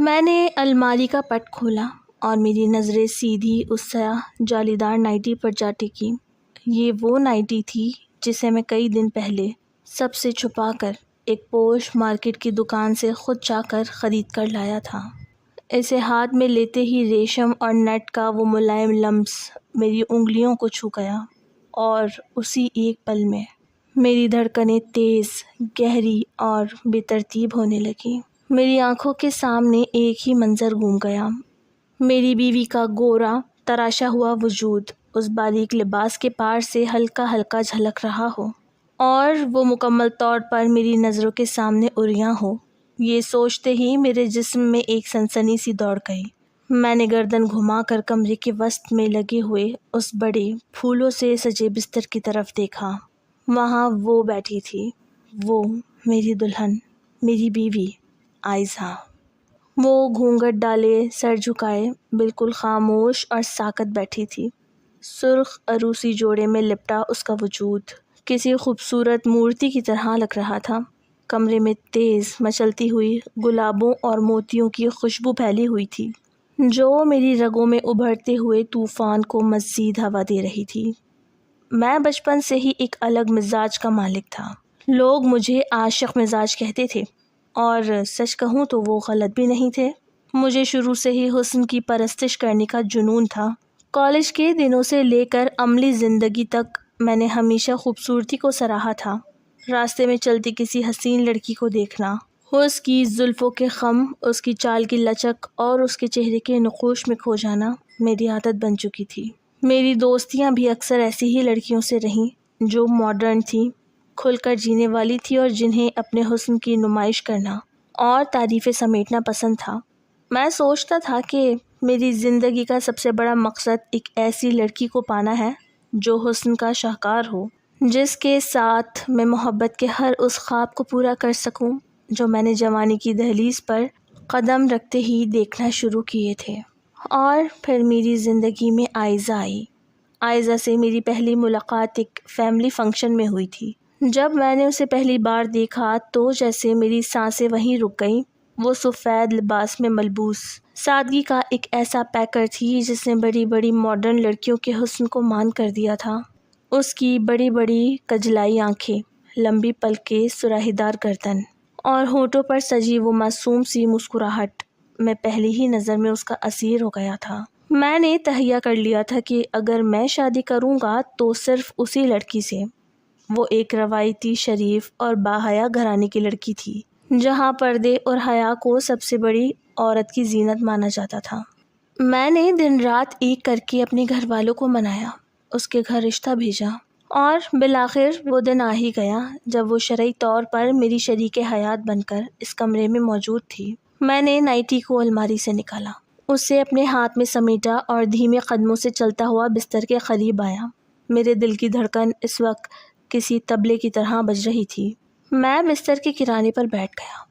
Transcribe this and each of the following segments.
میں نے الماری کا پٹ کھولا اور میری نظریں سیدھی اس سیاہ جالیدار نائٹی پر جا ٹکی۔ یہ وہ نائٹی تھی جسے میں کئی دن پہلے سب سے چھپا کر ایک پوش مارکیٹ کی دکان سے خود جا کر خرید کر لایا تھا۔ اسے ہاتھ میں لیتے ہی ریشم اور نیٹ کا وہ ملائم لمس میری انگلیوں کو چھو گیا، اور اسی ایک پل میں میری دھڑکنیں تیز، گہری اور بے ترتیب ہونے لگیں۔ میری آنکھوں کے سامنے ایک ہی منظر گھوم گیا، میری بیوی کا گورا تراشا ہوا وجود اس باریک لباس کے پار سے ہلکا ہلکا جھلک رہا ہو، اور وہ مکمل طور پر میری نظروں کے سامنے عریاں ہو۔ یہ سوچتے ہی میرے جسم میں ایک سنسنی سی دوڑ گئی۔ میں نے گردن گھما کر کمرے کے وسط میں لگے ہوئے اس بڑے پھولوں سے سجے بستر کی طرف دیکھا۔ وہاں وہ بیٹھی تھی، وہ میری دلہن، میری بیوی عائزہ۔ وہ گھونگھٹ ڈالے، سر جھکائے، بالکل خاموش اور ساکت بیٹھی تھی۔ سرخ عروسی جوڑے میں لپٹا اس کا وجود کسی خوبصورت مورتی کی طرح لگ رہا تھا۔ کمرے میں تیز مچلتی ہوئی گلابوں اور موتیوں کی خوشبو پھیلی ہوئی تھی، جو میری رگوں میں ابھرتے ہوئے طوفان کو مزید ہوا دے رہی تھی۔ میں بچپن سے ہی ایک الگ مزاج کا مالک تھا۔ لوگ مجھے عاشق مزاج کہتے تھے، اور سچ کہوں تو وہ غلط بھی نہیں تھے۔ مجھے شروع سے ہی حسن کی پرستش کرنے کا جنون تھا۔ کالج کے دنوں سے لے کر عملی زندگی تک میں نے ہمیشہ خوبصورتی کو سراہا تھا۔ راستے میں چلتی کسی حسین لڑکی کو دیکھنا، اس کی زلفوں کے خم، اس کی چال کی لچک اور اس کے چہرے کے نقوش میں کھو جانا میری عادت بن چکی تھی۔ میری دوستیاں بھی اکثر ایسی ہی لڑکیوں سے رہیں، جو ماڈرن تھیں، کھل کر جینے والی تھی اور جنہیں اپنے حسن کی نمائش کرنا اور تعریفیں سمیٹنا پسند تھا۔ میں سوچتا تھا کہ میری زندگی کا سب سے بڑا مقصد ایک ایسی لڑکی کو پانا ہے جو حسن کا شاہکار ہو، جس کے ساتھ میں محبت کے ہر اس خواب کو پورا کر سکوں جو میں نے جوانی کی دہلیز پر قدم رکھتے ہی دیکھنا شروع کیے تھے۔ اور پھر میری زندگی میں عائزہ آئی۔ عائزہ سے میری پہلی ملاقات ایک فیملی فنکشن میں ہوئی تھی۔ جب میں نے اسے پہلی بار دیکھا تو جیسے میری سانسیں وہیں رک گئیں۔ وہ سفید لباس میں ملبوس سادگی کا ایک ایسا پیکر تھی جس نے بڑی بڑی ماڈرن لڑکیوں کے حسن کو مان کر دیا تھا۔ اس کی بڑی بڑی کجلائی آنکھیں، لمبی پلکیں، سراہی دار گردن اور ہونٹوں پر سجی وہ معصوم سی مسکراہٹ، میں پہلی ہی نظر میں اس کا اسیر ہو گیا تھا۔ میں نے تہیہ کر لیا تھا کہ اگر میں شادی کروں گا تو صرف اسی لڑکی سے۔ وہ ایک روایتی، شریف اور باحیا گھرانے کی لڑکی تھی، جہاں پردے اور حیا کو سب سے بڑی عورت کی زینت مانا جاتا تھا۔ میں نے دن رات ایک کر کے اپنے گھر والوں کو منایا، اس کے گھر رشتہ بھیجا، اور بالآخر وہ دن آ ہی گیا جب وہ شرعی طور پر میری شریک حیات بن کر اس کمرے میں موجود تھی۔ میں نے نائٹی کو الماری سے نکالا، اسے اپنے ہاتھ میں سمیٹا اور دھیمے قدموں سے چلتا ہوا بستر کے قریب آیا۔ میرے دل کی دھڑکن اس وقت کسی طبلے کی طرح بج رہی تھی۔ میں بستر کے کنارے پر بیٹھ گیا۔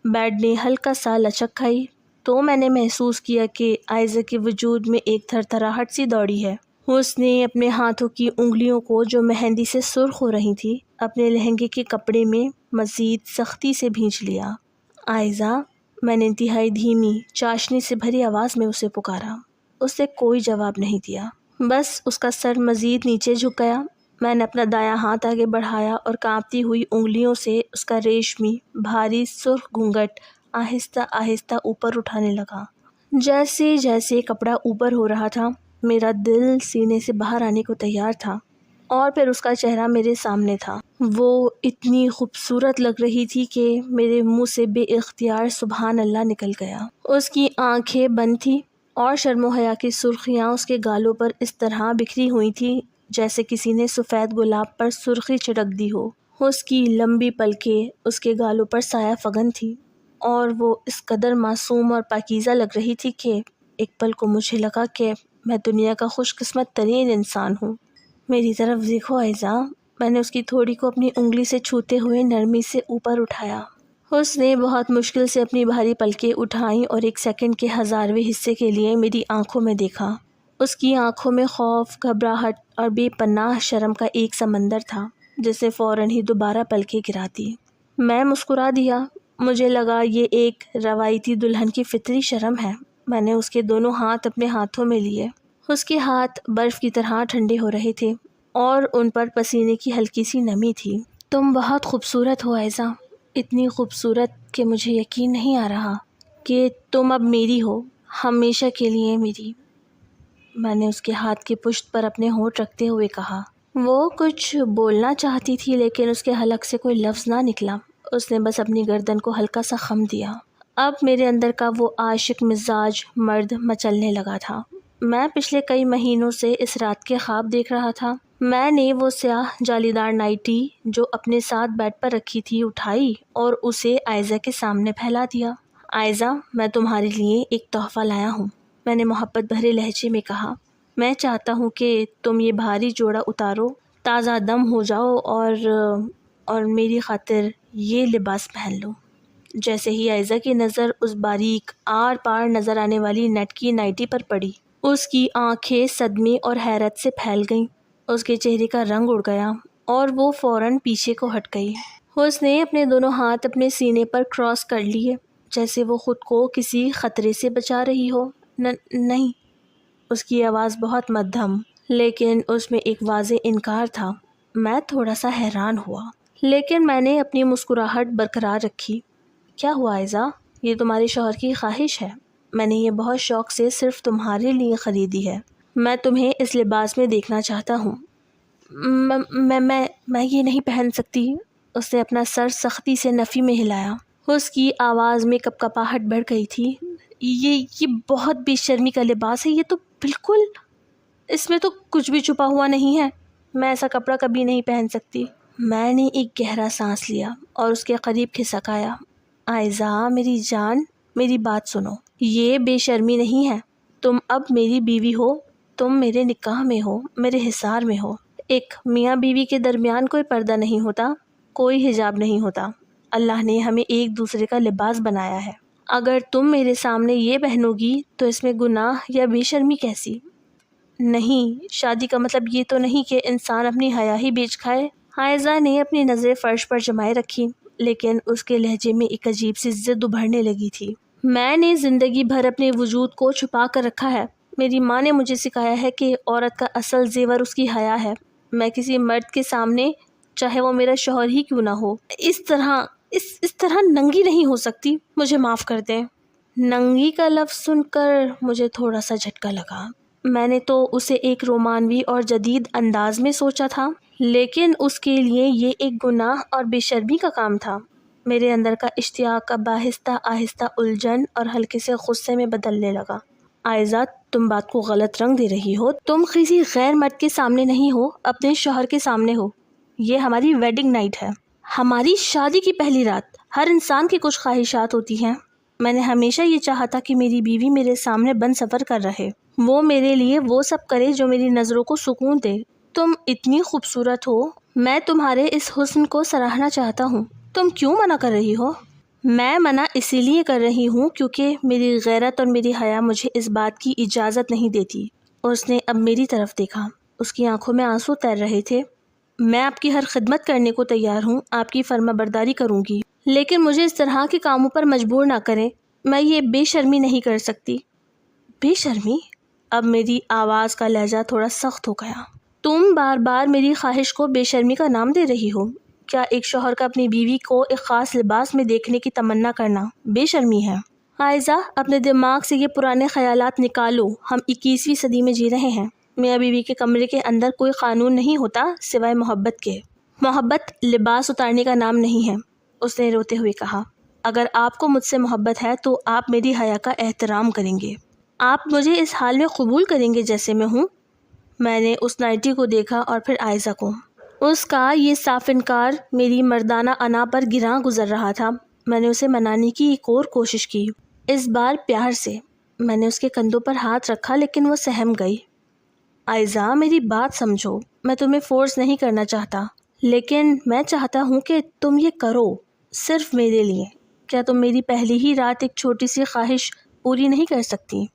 بیڈ نے ہلکا سا لچک کھائی تو میں نے محسوس کیا کہ عائزہ کے وجود میں ایک تھر تھراہٹ سی دوڑی ہے۔ اس نے اپنے ہاتھوں کی انگلیوں کو، جو مہندی سے سرخ ہو رہی تھی، اپنے لہنگے کے کپڑے میں مزید سختی سے بھینچ لیا۔ عائزہ، میں نے انتہائی دھیمی، چاشنی سے بھری آواز میں اسے پکارا۔ اس نے کوئی جواب نہیں دیا، بس اس کا سر مزید نیچے جھک گیا۔ میں نے اپنا دایاں ہاتھ آگے بڑھایا اور کانپتی ہوئی انگلیوں سے اس کا ریشمی، بھاری سرخ گھونگھٹ آہستہ آہستہ اوپر اٹھانے لگا۔ جیسے جیسے کپڑا اوپر ہو رہا تھا، میرا دل سینے سے باہر آنے کو تیار تھا، اور پھر اس کا چہرہ میرے سامنے تھا۔ وہ اتنی خوبصورت لگ رہی تھی کہ میرے منہ سے بے اختیار سبحان اللہ نکل گیا۔ اس کی آنکھیں بند تھیں اور شرم و حیا کی سرخیاں اس کے گالوں پر اس طرح بکھری ہوئی تھیں جیسے کسی نے سفید گلاب پر سرخی چھڑک دی ہو۔ اس کی لمبی پلکیں اس کے گالوں پر سایہ فگن تھی، اور وہ اس قدر معصوم اور پاکیزہ لگ رہی تھی کہ ایک پل کو مجھے لگا کہ میں دنیا کا خوش قسمت ترین انسان ہوں۔ میری طرف دیکھو عائزہ، میں نے اس کی تھوڑی کو اپنی انگلی سے چھوتے ہوئے نرمی سے اوپر اٹھایا۔ اس نے بہت مشکل سے اپنی بھاری پلکیں اٹھائیں اور ایک سیکنڈ کے 1000ویں حصے کے لیے میری آنکھوں میں دیکھا۔ اس کی آنکھوں میں خوف، گھبراہٹ اور بے پناہ شرم کا ایک سمندر تھا جسے فوراً ہی دوبارہ پلکیں گرا دی۔ میں مسکرا دیا، مجھے لگا یہ ایک روایتی دلہن کی فطری شرم ہے۔ میں نے اس کے دونوں ہاتھ اپنے ہاتھوں میں لیے۔ اس کے ہاتھ برف کی طرح ٹھنڈے ہو رہے تھے اور ان پر پسینے کی ہلکی سی نمی تھی۔ تم بہت خوبصورت ہو عائزہ، اتنی خوبصورت کہ مجھے یقین نہیں آ رہا کہ تم اب میری ہو، ہمیشہ کے لیے میری۔ میں نے اس کے ہاتھ کی پشت پر اپنے ہونٹ رکھتے ہوئے کہا۔ وہ کچھ بولنا چاہتی تھی لیکن اس کے حلق سے کوئی لفظ نہ نکلا۔ اس نے بس اپنی گردن کو ہلکا سا خم دیا۔ اب میرے اندر کا وہ عاشق مزاج مرد مچلنے لگا تھا۔ میں پچھلے کئی مہینوں سے اس رات کے خواب دیکھ رہا تھا۔ میں نے وہ سیاہ جالی دار نائٹی جو اپنے ساتھ بیڈ پر رکھی تھی اٹھائی اور اسے عائزہ کے سامنے پھیلا دیا۔ عائزہ، میں تمہارے لیے ایک تحفہ لایا ہوں، میں نے محبت بھرے لہجے میں کہا۔ میں چاہتا ہوں کہ تم یہ بھاری جوڑا اتارو، تازہ دم ہو جاؤ اور میری خاطر یہ لباس پہن لو۔ جیسے ہی عائزہ کی نظر اس باریک آر پار نظر آنے والی نیٹ کی نائٹی پر پڑی، اس کی آنکھیں صدمے اور حیرت سے پھیل گئیں۔ اس کے چہرے کا رنگ اڑ گیا اور وہ فوراً پیچھے کو ہٹ گئی۔ اس نے اپنے دونوں ہاتھ اپنے سینے پر کراس کر لیے جیسے وہ خود کو کسی خطرے سے بچا رہی ہو۔ نہیں، اس کی آواز بہت مدھم لیکن اس میں ایک واضح انکار تھا۔ میں تھوڑا سا حیران ہوا لیکن میں نے اپنی مسکراہٹ برقرار رکھی۔ کیا ہوا عائزہ؟ یہ تمہارے شوہر کی خواہش ہے۔ میں نے یہ بہت شوق سے صرف تمہارے لیے خریدی ہے۔ میں تمہیں اس لباس میں دیکھنا چاہتا ہوں۔ میں یہ نہیں پہن سکتی۔ اس نے اپنا سر سختی سے نفی میں ہلایا۔ اس کی آواز میں کپکپاہٹ بڑھ گئی تھی۔ یہ بہت بے شرمی کا لباس ہے، یہ تو بالکل، اس میں تو کچھ بھی چھپا ہوا نہیں ہے۔ میں ایسا کپڑا کبھی نہیں پہن سکتی۔ میں نے ایک گہرا سانس لیا اور اس کے قریب کھسکایا۔ عائزہ میری جان، میری بات سنو، یہ بے شرمی نہیں ہے۔ تم اب میری بیوی ہو، تم میرے نکاح میں ہو، میرے حصار میں ہو۔ ایک میاں بیوی کے درمیان کوئی پردہ نہیں ہوتا، کوئی حجاب نہیں ہوتا۔ اللہ نے ہمیں ایک دوسرے کا لباس بنایا ہے۔ اگر تم میرے سامنے یہ پہنو گی تو اس میں گناہ یا بے شرمی کیسی؟ نہیں، شادی کا مطلب یہ تو نہیں کہ انسان اپنی حیا ہی بیچ کھائے۔ عائزہ نے اپنی نظریں فرش پر جمائے رکھی لیکن اس کے لہجے میں ایک عجیب سی ضد ابھرنے لگی تھی۔ میں نے زندگی بھر اپنے وجود کو چھپا کر رکھا ہے۔ میری ماں نے مجھے سکھایا ہے کہ عورت کا اصل زیور اس کی حیا ہے۔ میں کسی مرد کے سامنے، چاہے وہ میرا شوہر ہی کیوں نہ ہو، اس طرح ننگی نہیں ہو سکتی۔ مجھے معاف کر دیں۔ ننگی کا لفظ سن کر مجھے تھوڑا سا جھٹکا لگا۔ میں نے تو اسے ایک رومانوی اور جدید انداز میں سوچا تھا لیکن اس کے لیے یہ ایک گناہ اور بے شرمی کا کام تھا۔ میرے اندر کا اشتیاق اب آہستہ آہستہ الجھن اور ہلکے سے غصے میں بدلنے لگا۔ عائزہ، تم بات کو غلط رنگ دے رہی ہو۔ تم کسی غیر مرد کے سامنے نہیں ہو، اپنے شوہر کے سامنے ہو۔ یہ ہماری ویڈنگ نائٹ ہے، ہماری شادی کی پہلی رات۔ ہر انسان کی کچھ خواہشات ہوتی ہیں۔ میں نے ہمیشہ یہ چاہا تھا کہ میری بیوی میرے سامنے بن سفر کر رہے، وہ میرے لیے وہ سب کرے جو میری نظروں کو سکون دے۔ تم اتنی خوبصورت ہو، میں تمہارے اس حسن کو سراہنا چاہتا ہوں۔ تم کیوں منع کر رہی ہو؟ میں منع اسی لیے کر رہی ہوں کیونکہ میری غیرت اور میری حیا مجھے اس بات کی اجازت نہیں دیتی۔ اس نے اب میری طرف دیکھا، اس کی آنکھوں میں آنسو تیر رہے تھے۔ میں آپ کی ہر خدمت کرنے کو تیار ہوں، آپ کی فرما برداری کروں گی، لیکن مجھے اس طرح کے کاموں پر مجبور نہ کریں۔ میں یہ بے شرمی نہیں کر سکتی۔ بے شرمی؟ اب میری آواز کا لہجہ تھوڑا سخت ہو گیا۔ تم بار بار میری خواہش کو بے شرمی کا نام دے رہی ہو۔ کیا ایک شوہر کا اپنی بیوی کو ایک خاص لباس میں دیکھنے کی تمنا کرنا بے شرمی ہے؟ عائزہ، اپنے دماغ سے یہ پرانے خیالات نکالو۔ ہم 21ویں صدی میں جی رہے ہیں۔ میاں بیوی کے کمرے کے اندر کوئی قانون نہیں ہوتا سوائے محبت کے۔ محبت لباس اتارنے کا نام نہیں ہے، اس نے روتے ہوئے کہا۔ اگر آپ کو مجھ سے محبت ہے تو آپ میری حیا کا احترام کریں گے۔ آپ مجھے اس حال میں قبول کریں گے جیسے میں ہوں۔ میں نے اس نائٹی کو دیکھا اور پھر عائزہ کو۔ اس کا یہ صاف انکار میری مردانہ انا پر گراں گزر رہا تھا۔ میں نے اسے منانے کی ایک اور کوشش کی، اس بار پیار سے۔ میں نے اس کے کندھوں پر ہاتھ رکھا لیکن وہ سہم گئی۔ عائزہ، میری بات سمجھو، میں تمہیں فورس نہیں کرنا چاہتا لیکن میں چاہتا ہوں کہ تم یہ کرو، صرف میرے لیے۔ کیا تم میری پہلی ہی رات ایک چھوٹی سی خواہش پوری نہیں کر سکتی؟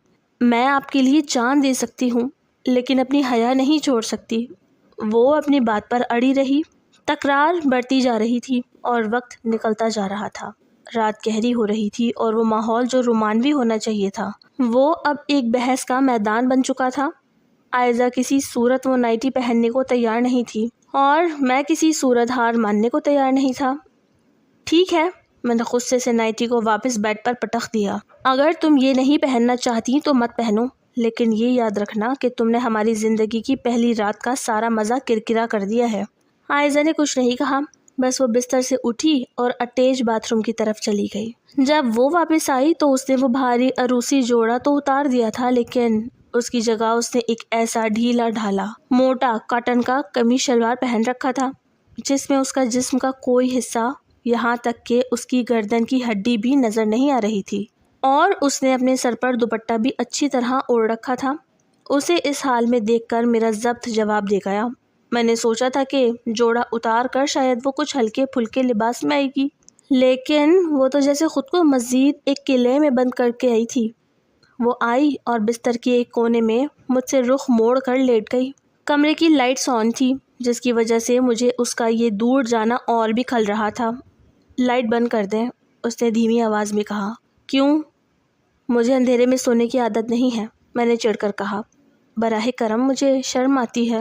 میں آپ کے لیے جان دے سکتی ہوں لیکن اپنی حیا نہیں چھوڑ سکتی۔ وہ اپنی بات پر اڑی رہی۔ تکرار بڑھتی جا رہی تھی اور وقت نکلتا جا رہا تھا۔ رات گہری ہو رہی تھی اور وہ ماحول جو رومانوی ہونا چاہیے تھا وہ اب ایک بحث کا میدان بن چکا تھا۔ عائزہ کسی صورت وہ نائٹی پہننے کو تیار نہیں تھی اور میں کسی صورت ہار ماننے کو تیار نہیں تھا۔ ٹھیک ہے، میں نے غصے سے نائٹی کو واپس بیڈ پر پٹخ دیا۔ اگر تم یہ نہیں پہننا چاہتی تو مت پہنو، لیکن یہ یاد رکھنا کہ تم نے ہماری زندگی کی پہلی رات کا سارا مزہ کرکرا کر دیا ہے۔ عائزہ نے کچھ نہیں کہا، بس وہ بستر سے اٹھی اور اٹیچ باتھ روم کی طرف چلی گئی۔ جب وہ واپس آئی تو اس نے وہ بھاری عروسی جوڑا تو اتار دیا تھا، لیکن اس کی جگہ اس نے ایک ایسا ڈھیلا ڈھالا موٹا کاٹن کا قمیص شلوار پہن رکھا تھا جس میں اس کا جسم کا کوئی حصہ یہاں تک کہ اس کی گردن کی ہڈی بھی نظر نہیں آ رہی تھی، اور اس نے اپنے سر پر دوپٹہ بھی اچھی طرح اوڑھ رکھا تھا۔ اسے اس حال میں دیکھ کر میرا ضبط جواب دے گیا۔ میں نے سوچا تھا کہ جوڑا اتار کر شاید وہ کچھ ہلکے پھلکے لباس میں آئے گی، لیکن وہ تو جیسے خود کو مزید ایک قلعے میں بند کر کے آئی تھی۔ وہ آئی اور بستر کے ایک کونے میں مجھ سے رخ موڑ کر لیٹ گئی۔ کمرے کی لائٹس آن تھی جس کی وجہ سے مجھے اس کا یہ دور جانا اور بھی کھل رہا تھا۔ لائٹ بند کر دیں، اس نے دھیمی آواز میں کہا۔ کیوں؟ مجھے اندھیرے میں سونے کی عادت نہیں ہے، میں نے چڑھ کر کہا۔ براہ کرم، مجھے شرم آتی ہے،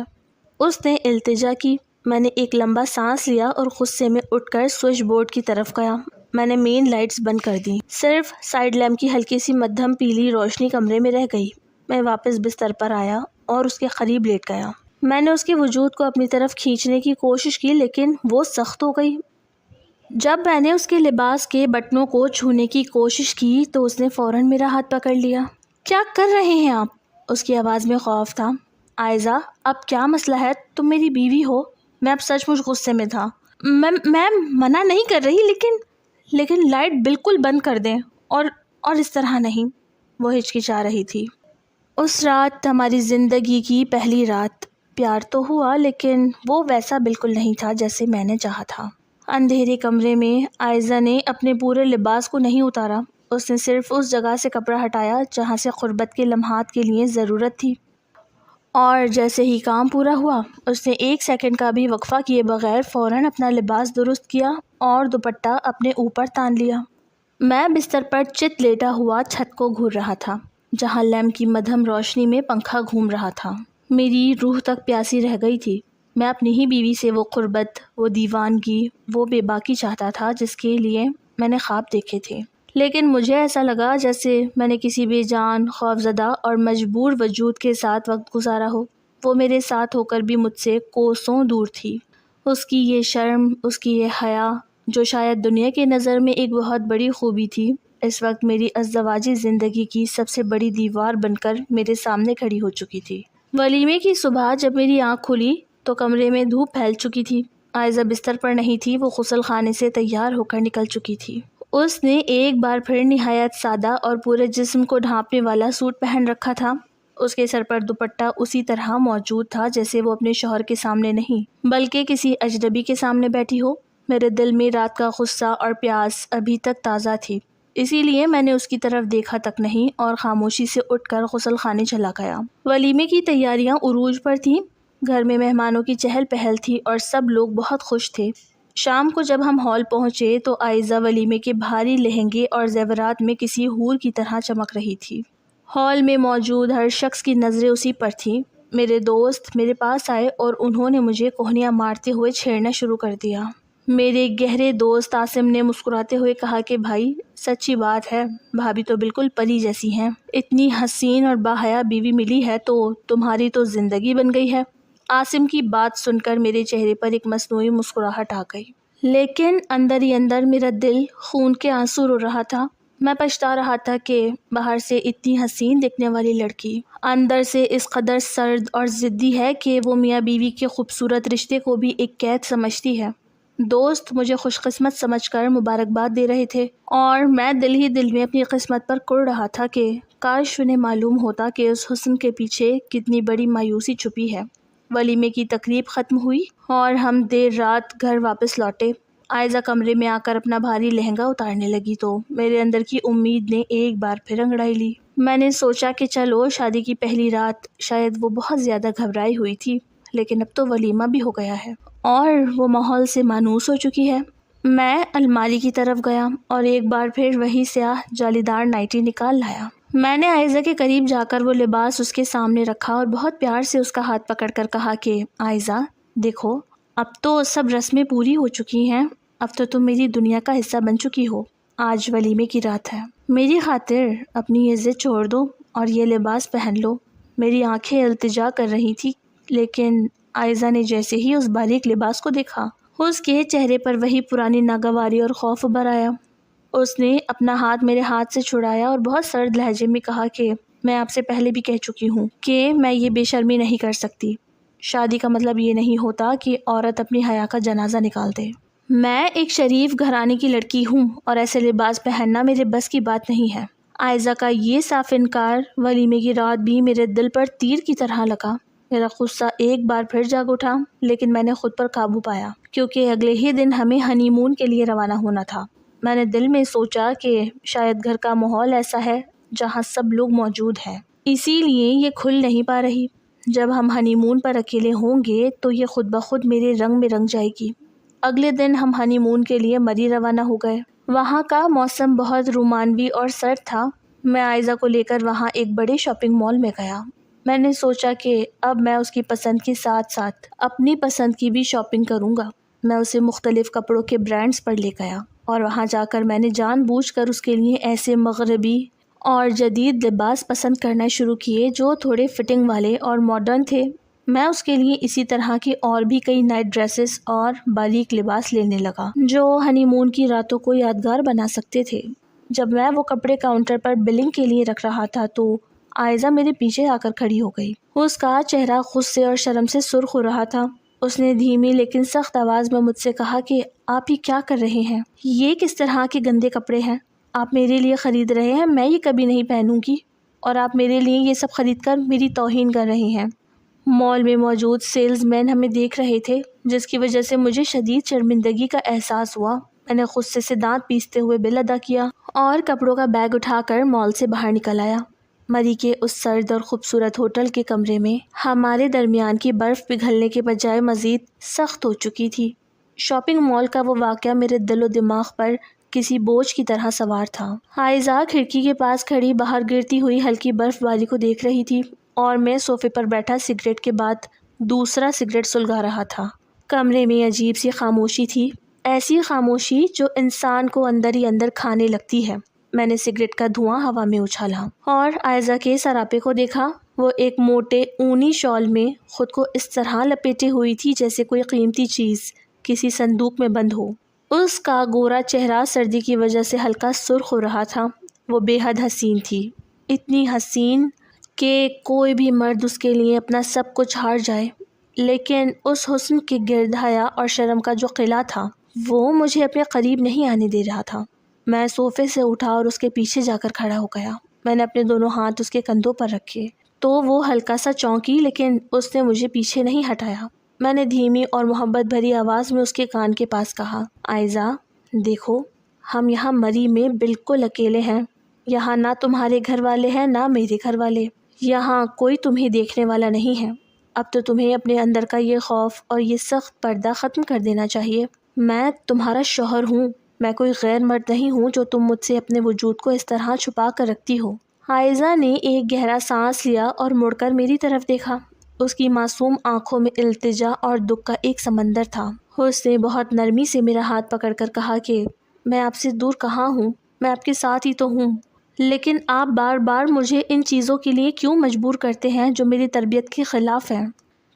اس نے التجا کی۔ میں نے ایک لمبا سانس لیا اور غصے میں اٹھ کر سوئچ بورڈ کی طرف گیا۔ میں نے مین لائٹس بند کر دیں، صرف سائیڈ لیمپ کی ہلکی سی مدھم پیلی روشنی کمرے میں رہ گئی۔ میں واپس بستر پر آیا اور اس کے قریب لیٹ گیا۔ میں نے اس کے وجود کو اپنی طرف کھینچنے کی کوشش کی، لیکن وہ سخت ہو گئی۔ جب میں نے اس کے لباس کے بٹنوں کو چھونے کی کوشش کی تو اس نے فوراً میرا ہاتھ پکڑ لیا۔ کیا کر رہے ہیں آپ؟ اس کی آواز میں خوف تھا۔ عائزہ، اب کیا مسئلہ ہے؟ تم میری بیوی ہو۔ میں اب سچ مچ غصے میں تھا۔ میں منع نہیں کر رہی، لیکن لائٹ بالکل بند کر دیں، اور اس طرح نہیں۔ وہ ہچکچا رہی تھی۔ اس رات، ہماری زندگی کی پہلی رات، پیار تو ہوا لیکن وہ ویسا بالکل نہیں تھا جیسے میں نے چاہا تھا۔ اندھیرے کمرے میں عائزہ نے اپنے پورے لباس کو نہیں اتارا، اس نے صرف اس جگہ سے کپڑا ہٹایا جہاں سے قربت کے لمحات کے لیے ضرورت تھی، اور جیسے ہی کام پورا ہوا اس نے 1 سیکنڈ کا بھی وقفہ کیے بغیر فوراً اپنا لباس درست کیا اور دوپٹہ اپنے اوپر تان لیا۔ میں بستر پر چت لیٹا ہوا چھت کو گھور رہا تھا جہاں لیمپ کی مدھم روشنی میں پنکھا گھوم رہا تھا۔ میری روح تک پیاسی رہ گئی تھی۔ میں اپنی ہی بیوی سے وہ قربت، وہ دیوانگی، وہ بے باکی چاہتا تھا جس کے لیے میں نے خواب دیکھے تھے، لیکن مجھے ایسا لگا جیسے میں نے کسی بے جان، خوفزدہ اور مجبور وجود کے ساتھ وقت گزارا ہو۔ وہ میرے ساتھ ہو کر بھی مجھ سے کوسوں دور تھی۔ اس کی یہ شرم، اس کی یہ حیا، جو شاید دنیا کی نظر میں ایک بہت بڑی خوبی تھی، اس وقت میری ازدواجی زندگی کی سب سے بڑی دیوار بن کر میرے سامنے کھڑی ہو چکی تھی۔ ولیمے کی صبح جب میری آنکھ کھلی تو کمرے میں دھوپ پھیل چکی تھی۔ عائزہ بستر پر نہیں تھی، وہ غسل خانے سے تیار ہو کر نکل چکی تھی۔ اس نے ایک بار پھر نہایت سادہ اور پورے جسم کو ڈھانپنے والا سوٹ پہن رکھا تھا۔ اس کے سر پر دوپٹہ اسی طرح موجود تھا جیسے وہ اپنے شوہر کے سامنے نہیں بلکہ کسی اجنبی کے سامنے بیٹھی ہو۔ میرے دل میں رات کا غصہ اور پیاس ابھی تک تازہ تھی، اسی لیے میں نے اس کی طرف دیکھا تک نہیں اور خاموشی سے اٹھ کر غسل خانے چلا گیا۔ ولیمے کی تیاریاں عروج پر تھیں، گھر میں مہمانوں کی چہل پہل تھی اور سب لوگ بہت خوش تھے۔ شام کو جب ہم ہال پہنچے تو عائزہ ولیمے کے بھاری لہنگے اور زیورات میں کسی حور کی طرح چمک رہی تھی۔ ہال میں موجود ہر شخص کی نظریں اسی پر تھیں۔ میرے دوست میرے پاس آئے اور انہوں نے مجھے کوہنیاں مارتے ہوئے چھیڑنا شروع کر دیا۔ میرے گہرے دوست عاصم نے مسکراتے ہوئے کہا کہ بھائی، سچی بات ہے، بھابھی تو بالکل پری جیسی ہیں، اتنی حسین اور باحیا بیوی ملی ہے تو تمہاری تو زندگی بن گئی ہے۔ عاصم کی بات سن کر میرے چہرے پر ایک مصنوعی مسکراہٹ آ گئی، لیکن اندر ہی اندر میرا دل خون کے آنسو رو رہا تھا۔ میں پچھتا رہا تھا کہ باہر سے اتنی حسین دکھنے والی لڑکی اندر سے اس قدر سرد اور ضدی ہے کہ وہ میاں بیوی کے خوبصورت رشتے کو بھی ایک قید سمجھتی ہے۔ دوست مجھے خوش قسمت سمجھ کر مبارکباد دے رہے تھے اور میں دل ہی دل میں اپنی قسمت پر کڑ رہا تھا کہ کاش انہیں معلوم ہوتا کہ اس حسن کے پیچھے کتنی بڑی مایوسی چھپی ہے۔ ولیمے کی تقریب ختم ہوئی اور ہم دیر رات گھر واپس لوٹے۔ عائزہ کمرے میں آ کر اپنا بھاری لہنگا اتارنے لگی تو میرے اندر کی امید نے ایک بار پھر انگڑائی لی۔ میں نے سوچا کہ چلو، شادی کی پہلی رات، شاید وہ بہت زیادہ گھبرائی ہوئی تھی، لیکن اب تو ولیمہ بھی ہو گیا ہے اور وہ ماحول سے مانوس ہو چکی ہے۔ میں الماری کی طرف گیا اور ایک بار پھر وہی سیاہ جالیدار نائٹی نکال لایا۔ میں نے عائزہ کے قریب جا کر وہ لباس اس کے سامنے رکھا اور بہت پیار سے اس کا ہاتھ پکڑ کر کہا کہ عائزہ دیکھو، اب تو سب رسمیں پوری ہو چکی ہیں، اب تو تم میری دنیا کا حصہ بن چکی ہو۔ آج ولیمے کی رات ہے، میری خاطر اپنی یہ ضد چھوڑ دو اور یہ لباس پہن لو۔ میری آنکھیں التجا کر رہی تھی، لیکن عائزہ نے جیسے ہی اس باریک لباس کو دیکھا، اس کے چہرے پر وہی پرانی ناگواری اور خوف ابھر آیا۔ اس نے اپنا ہاتھ میرے ہاتھ سے چھڑایا اور بہت سرد لہجے میں کہا کہ میں آپ سے پہلے بھی کہہ چکی ہوں کہ میں یہ بے شرمی نہیں کر سکتی۔ شادی کا مطلب یہ نہیں ہوتا کہ عورت اپنی حیا کا جنازہ نکال دے۔ میں ایک شریف گھرانے کی لڑکی ہوں اور ایسے لباس پہننا میرے بس کی بات نہیں ہے۔ عائزہ کا یہ صاف انکار ولیمے کی رات بھی میرے دل پر تیر کی طرح لگا۔ میرا غصہ ایک بار پھر جاگ اٹھا، لیکن میں نے خود پر قابو پایا کیونکہ اگلے ہی دن ہمیں ہنی مون کے لیے روانہ ہونا تھا۔ میں نے دل میں سوچا کہ شاید گھر کا ماحول ایسا ہے جہاں سب لوگ موجود ہیں، اسی لیے یہ کھل نہیں پا رہی۔ جب ہم ہنی مون پر اکیلے ہوں گے تو یہ خود بخود میرے رنگ میں رنگ جائے گی۔ اگلے دن ہم ہنی مون کے لیے مری روانہ ہو گئے۔ وہاں کا موسم بہت رومانوی اور سرد تھا۔ میں عائزہ کو لے کر وہاں ایک بڑے شاپنگ مال میں گیا۔ میں نے سوچا کہ اب میں اس کی پسند کے ساتھ ساتھ اپنی پسند کی بھی شاپنگ کروں گا۔ میں اسے مختلف کپڑوں کے برانڈز پر لے گیا اور وہاں جا کر میں نے جان بوجھ کر اس کے لیے ایسے مغربی اور جدید لباس پسند کرنا شروع کیے جو تھوڑے فٹنگ والے اور ماڈرن تھے۔ میں اس کے لیے اسی طرح کی اور بھی کئی نائٹ ڈریسز اور باریک لباس لینے لگا جو ہنی مون کی راتوں کو یادگار بنا سکتے تھے۔ جب میں وہ کپڑے کاؤنٹر پر بلنگ کے لیے رکھ رہا تھا تو عائزہ میرے پیچھے آ کر کھڑی ہو گئی۔ اس کا چہرہ غصے اور شرم سے سرخ ہو رہا تھا۔ اس نے دھیمی لیکن سخت آواز میں مجھ سے کہا کہ آپ یہ کیا کر رہے ہیں؟ یہ کس طرح کے گندے کپڑے ہیں؟ آپ میرے لیے خرید رہے ہیں، میں یہ کبھی نہیں پہنوں گی، اور آپ میرے لیے یہ سب خرید کر میری توہین کر رہے ہیں۔ مال میں موجود سیلز مین ہمیں دیکھ رہے تھے، جس کی وجہ سے مجھے شدید شرمندگی کا احساس ہوا۔ میں نے غصے سے دانت پیستے ہوئے بل ادا کیا اور کپڑوں کا بیگ اٹھا کر مال سے باہر نکل آیا۔ مری کے اس سرد اور خوبصورت ہوٹل کے کمرے میں ہمارے درمیان کی برف پگھلنے کے بجائے مزید سخت ہو چکی تھی۔ شاپنگ مال کا وہ واقعہ میرے دل و دماغ پر کسی بوجھ کی طرح سوار تھا۔ عائزہ کھڑکی کے پاس کھڑی باہر گرتی ہوئی ہلکی برف باری کو دیکھ رہی تھی اور میں صوفے پر بیٹھا سگریٹ کے بعد دوسرا سگریٹ سلگا رہا تھا۔ کمرے میں عجیب سی خاموشی تھی، ایسی خاموشی جو انسان کو اندر ہی اندر کھانے لگتی ہے۔ میں نے سگریٹ کا دھواں ہوا میں اچھالا اور عائزہ کے سراپے کو دیکھا۔ وہ ایک موٹے اونی شال میں خود کو اس طرح لپیٹے ہوئی تھی جیسے کوئی قیمتی چیز کسی صندوق میں بند ہو۔ اس کا گورا چہرہ سردی کی وجہ سے ہلکا سرخ ہو رہا تھا۔ وہ بے حد حسین تھی، اتنی حسین کہ کوئی بھی مرد اس کے لیے اپنا سب کچھ ہار جائے، لیکن اس حسن کے گرد حیا اور شرم کا جو قلعہ تھا وہ مجھے اپنے قریب نہیں آنے دے رہا تھا۔ میں صوفے سے اٹھا اور اس کے پیچھے جا کر کھڑا ہو گیا۔ میں نے اپنے دونوں ہاتھ اس کے کندھوں پر رکھے تو وہ ہلکا سا چونکی، لیکن اس نے مجھے پیچھے نہیں ہٹایا۔ میں نے دھیمی اور محبت بھری آواز میں اس کے کان کے پاس کہا، عائزہ دیکھو، ہم یہاں مری میں بالکل اکیلے ہیں۔ یہاں نہ تمہارے گھر والے ہیں نہ میرے گھر والے، یہاں کوئی تمہیں دیکھنے والا نہیں ہے۔ اب تو تمہیں اپنے اندر کا یہ خوف اور یہ سخت پردہ ختم کر دینا چاہیے۔ میں تمہارا شوہر ہوں، میں کوئی غیر مرد نہیں ہوں جو تم مجھ سے اپنے وجود کو اس طرح چھپا کر رکھتی ہو۔ عائزہ نے ایک گہرا سانس لیا اور مڑ کر میری طرف دیکھا۔ اس کی معصوم آنکھوں میں التجا اور دکھ کا ایک سمندر تھا۔ اس نے بہت نرمی سے میرا ہاتھ پکڑ کر کہا کہ میں آپ سے دور کہاں ہوں، میں آپ کے ساتھ ہی تو ہوں، لیکن آپ بار بار مجھے ان چیزوں کے لیے کیوں مجبور کرتے ہیں جو میری تربیت کے خلاف ہیں؟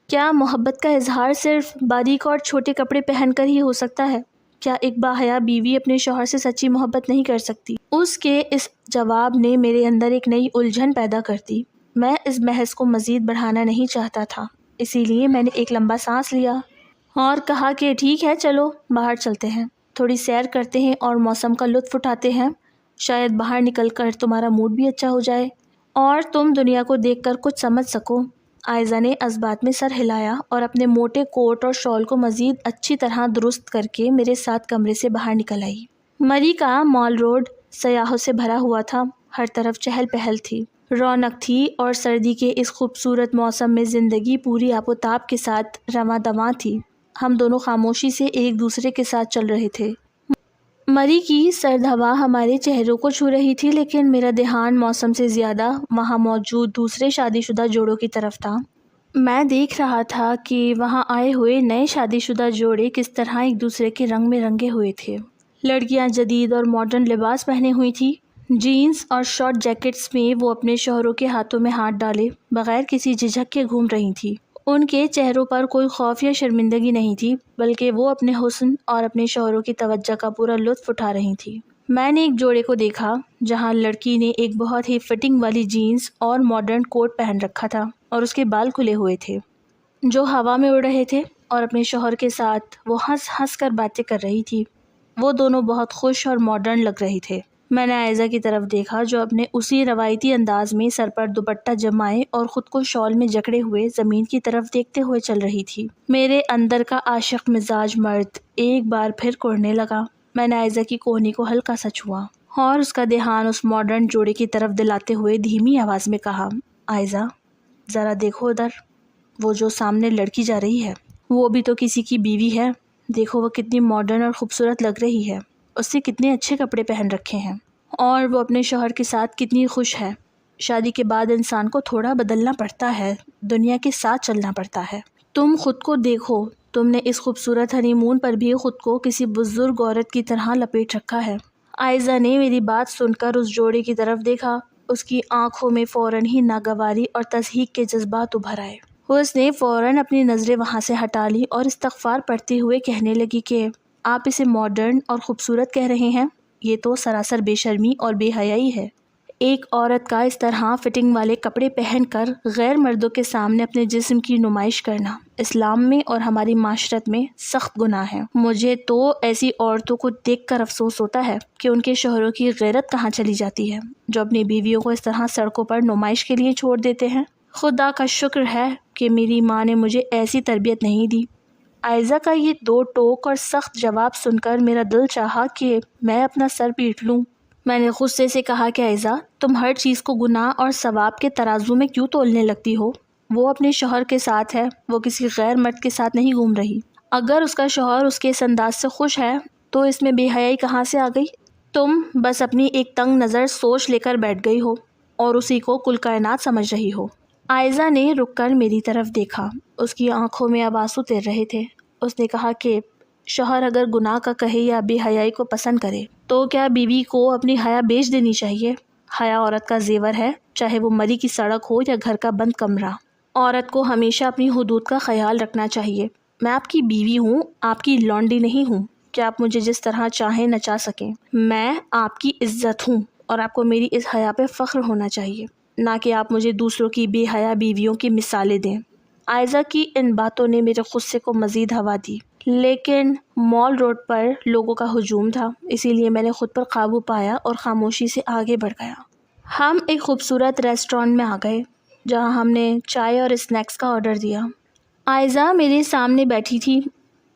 کیا محبت کا اظہار صرف باریک اور چھوٹے کپڑے پہن کر ہی ہو سکتا ہے؟ کیا ایک باحیا بیوی اپنے شوہر سے سچی محبت نہیں کر سکتی؟ اس کے اس جواب نے میرے اندر ایک نئی الجھن پیدا کر دی۔ میں اس بحث کو مزید بڑھانا نہیں چاہتا تھا، اسی لیے میں نے ایک لمبا سانس لیا اور کہا کہ ٹھیک ہے، چلو باہر چلتے ہیں، تھوڑی سیر کرتے ہیں اور موسم کا لطف اٹھاتے ہیں۔ شاید باہر نکل کر تمہارا موڈ بھی اچھا ہو جائے اور تم دنیا کو دیکھ کر کچھ سمجھ سکو۔ عائزہ نے اس بات میں سر ہلایا اور اپنے موٹے کوٹ اور شال کو مزید اچھی طرح درست کر کے میرے ساتھ کمرے سے باہر نکل آئی۔ مری کا مال روڈ سیاحوں سے بھرا ہوا تھا، ہر طرف چہل پہل تھی، رونق تھی اور سردی کے اس خوبصورت موسم میں زندگی پوری آب و تاب کے ساتھ رواں دواں تھی۔ ہم دونوں خاموشی سے ایک دوسرے کے ساتھ چل رہے تھے۔ مری کی سرد ہوا ہمارے چہروں کو چھو رہی تھی، لیکن میرا دھیان موسم سے زیادہ وہاں موجود دوسرے شادی شدہ جوڑوں کی طرف تھا۔ میں دیکھ رہا تھا کہ وہاں آئے ہوئے نئے شادی شدہ جوڑے کس طرح ایک دوسرے کے رنگ میں رنگے ہوئے تھے۔ لڑکیاں جدید اور ماڈرن لباس پہنے ہوئی تھی، جینز اور شارٹ جیکٹس میں وہ اپنے شوہروں کے ہاتھوں میں ہاتھ ڈالے بغیر کسی جھجک کے گھوم رہی تھی۔ ان کے چہروں پر کوئی خوف یا شرمندگی نہیں تھی، بلکہ وہ اپنے حسن اور اپنے شوہروں کی توجہ کا پورا لطف اٹھا رہی تھی۔ میں نے ایک جوڑے کو دیکھا جہاں لڑکی نے ایک بہت ہی فٹنگ والی جینز اور ماڈرن کوٹ پہن رکھا تھا اور اس کے بال کھلے ہوئے تھے جو ہوا میں اڑ رہے تھے، اور اپنے شوہر کے ساتھ وہ ہنس ہنس کر باتیں کر رہی تھی۔ وہ دونوں بہت خوش اور ماڈرن لگ رہے تھے۔ میں نے عائزہ کی طرف دیکھا جو اپنے اسی روایتی انداز میں سر پر دوپٹہ جمائے اور خود کو شال میں جکڑے ہوئے زمین کی طرف دیکھتے ہوئے چل رہی تھی۔ میرے اندر کا عاشق مزاج مرد ایک بار پھر کڑھنے لگا۔ میں نے عائزہ کی کوہنی کو ہلکا سا چھوا اور اس کا دھیان اس ماڈرن جوڑے کی طرف دلاتے ہوئے دھیمی آواز میں کہا، عائزہ ذرا دیکھو ادھر، وہ جو سامنے لڑکی جا رہی ہے وہ بھی تو کسی کی بیوی ہے۔ دیکھو وہ کتنی ماڈرن اور خوبصورت لگ رہی ہے، اس سے کتنے اچھے کپڑے پہن رکھے ہیں، اور وہ اپنے شوہر کے ساتھ کتنی خوش ہے۔ شادی کے بعد انسان کو تھوڑا بدلنا پڑتا ہے، دنیا کے ساتھ چلنا پڑتا ہے۔ تم خود کو دیکھو، تم نے اس خوبصورت ہنی مون پر بھی خود کو کسی بزرگ عورت کی طرح لپیٹ رکھا ہے۔ عائزہ نے میری بات سن کر اس جوڑے کی طرف دیکھا۔ اس کی آنکھوں میں فوراً ہی ناگواری اور تصحیق کے جذبات ابھر آئے۔ اس نے فوراً اپنی نظریں وہاں سے ہٹا لی اور استغفار پڑھتے ہوئے کہنے لگی کہ آپ اسے ماڈرن اور خوبصورت کہہ رہے ہیں؟ یہ تو سراسر بے شرمی اور بے حیائی ہے۔ ایک عورت کا اس طرح فٹنگ والے کپڑے پہن کر غیر مردوں کے سامنے اپنے جسم کی نمائش کرنا اسلام میں اور ہماری معاشرت میں سخت گناہ ہے۔ مجھے تو ایسی عورتوں کو دیکھ کر افسوس ہوتا ہے کہ ان کے شوہروں کی غیرت کہاں چلی جاتی ہے، جو اپنی بیویوں کو اس طرح سڑکوں پر نمائش کے لیے چھوڑ دیتے ہیں۔ خدا کا شکر ہے کہ میری ماں نے مجھے ایسی تربیت نہیں دی۔ عائزہ کا یہ دو ٹوک اور سخت جواب سن کر میرا دل چاہا کہ میں اپنا سر پیٹ لوں۔ میں نے غصے سے کہا کہ عائزہ، تم ہر چیز کو گناہ اور ثواب کے ترازو میں کیوں تولنے لگتی ہو؟ وہ اپنے شوہر کے ساتھ ہے، وہ کسی غیر مرد کے ساتھ نہیں گھوم رہی۔ اگر اس کا شوہر اس کے اس انداز سے خوش ہے تو اس میں بے حیائی کہاں سے آ گئی؟ تم بس اپنی ایک تنگ نظر سوچ لے کر بیٹھ گئی ہو اور اسی کو کل کائنات سمجھ رہی ہو۔ عائزہ نے رک کر میری طرف دیکھا۔ اس کی آنکھوں میں اب آنسو تیر رہے تھے۔ اس نے کہا کہ شوہر اگر گناہ کا کہے یا بے حیائی کو پسند کرے تو کیا بیوی کو اپنی حیا بیچ دینی چاہیے؟ حیا عورت کا زیور ہے، چاہے وہ مری کی سڑک ہو یا گھر کا بند کمرہ۔ عورت کو ہمیشہ اپنی حدود کا خیال رکھنا چاہیے۔ میں آپ کی بیوی ہوں، آپ کی لونڈی نہیں ہوں کہ آپ مجھے جس طرح چاہیں نچا سکیں۔ میں آپ کی عزت ہوں اور آپ کو میری اس حیا پہ فخر ہونا چاہیے، نہ کہ آپ مجھے دوسروں کی بے حیا بیویوں کی مثالیں دیں۔ عائزہ کی ان باتوں نے میرے غصے کو مزید ہوا دی، لیکن مال روڈ پر لوگوں کا ہجوم تھا، اسی لیے میں نے خود پر قابو پایا اور خاموشی سے آگے بڑھ گیا۔ ہم ایک خوبصورت ریسٹورانٹ میں آ گئے جہاں ہم نے چائے اور اسنیکس کا آرڈر دیا۔ عائزہ میرے سامنے بیٹھی تھی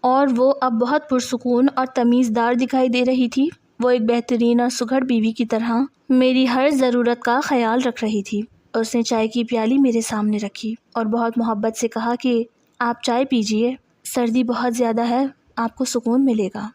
اور وہ اب بہت پرسکون اور تمیزدار دکھائی دے رہی تھی۔ وہ ایک بہترین اور سگڑ بیوی کی طرح میری ہر ضرورت کا خیال رکھ رہی تھی۔ اس نے چائے کی پیالی میرے سامنے رکھی اور بہت محبت سے کہا کہ آپ چائے پیجئے، سردی بہت زیادہ ہے، آپ کو سکون ملے گا۔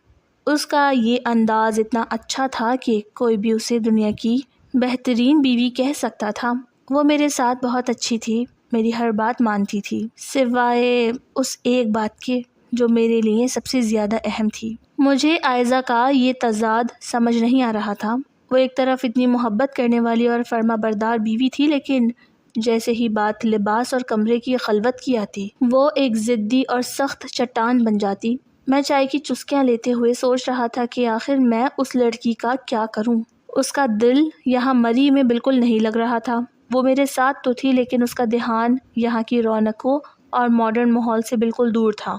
اس کا یہ انداز اتنا اچھا تھا کہ کوئی بھی اسے دنیا کی بہترین بیوی کہہ سکتا تھا۔ وہ میرے ساتھ بہت اچھی تھی، میری ہر بات مانتی تھی، سوائے اس ایک بات کے جو میرے لیے سب سے زیادہ اہم تھی۔ مجھے عائزہ کا یہ تضاد سمجھ نہیں آ رہا تھا۔ وہ ایک طرف اتنی محبت کرنے والی اور فرما بردار بیوی تھی، لیکن جیسے ہی بات لباس اور کمرے کی خلوت کی آتی وہ ایک ضدی اور سخت چٹان بن جاتی۔ میں چائے کی چسکیاں لیتے ہوئے سوچ رہا تھا کہ آخر میں اس لڑکی کا کیا کروں۔ اس کا دل یہاں مری میں بالکل نہیں لگ رہا تھا۔ وہ میرے ساتھ تو تھی لیکن اس کا دھیان یہاں کی رونقوں اور ماڈرن ماحول سے بالکل دور تھا۔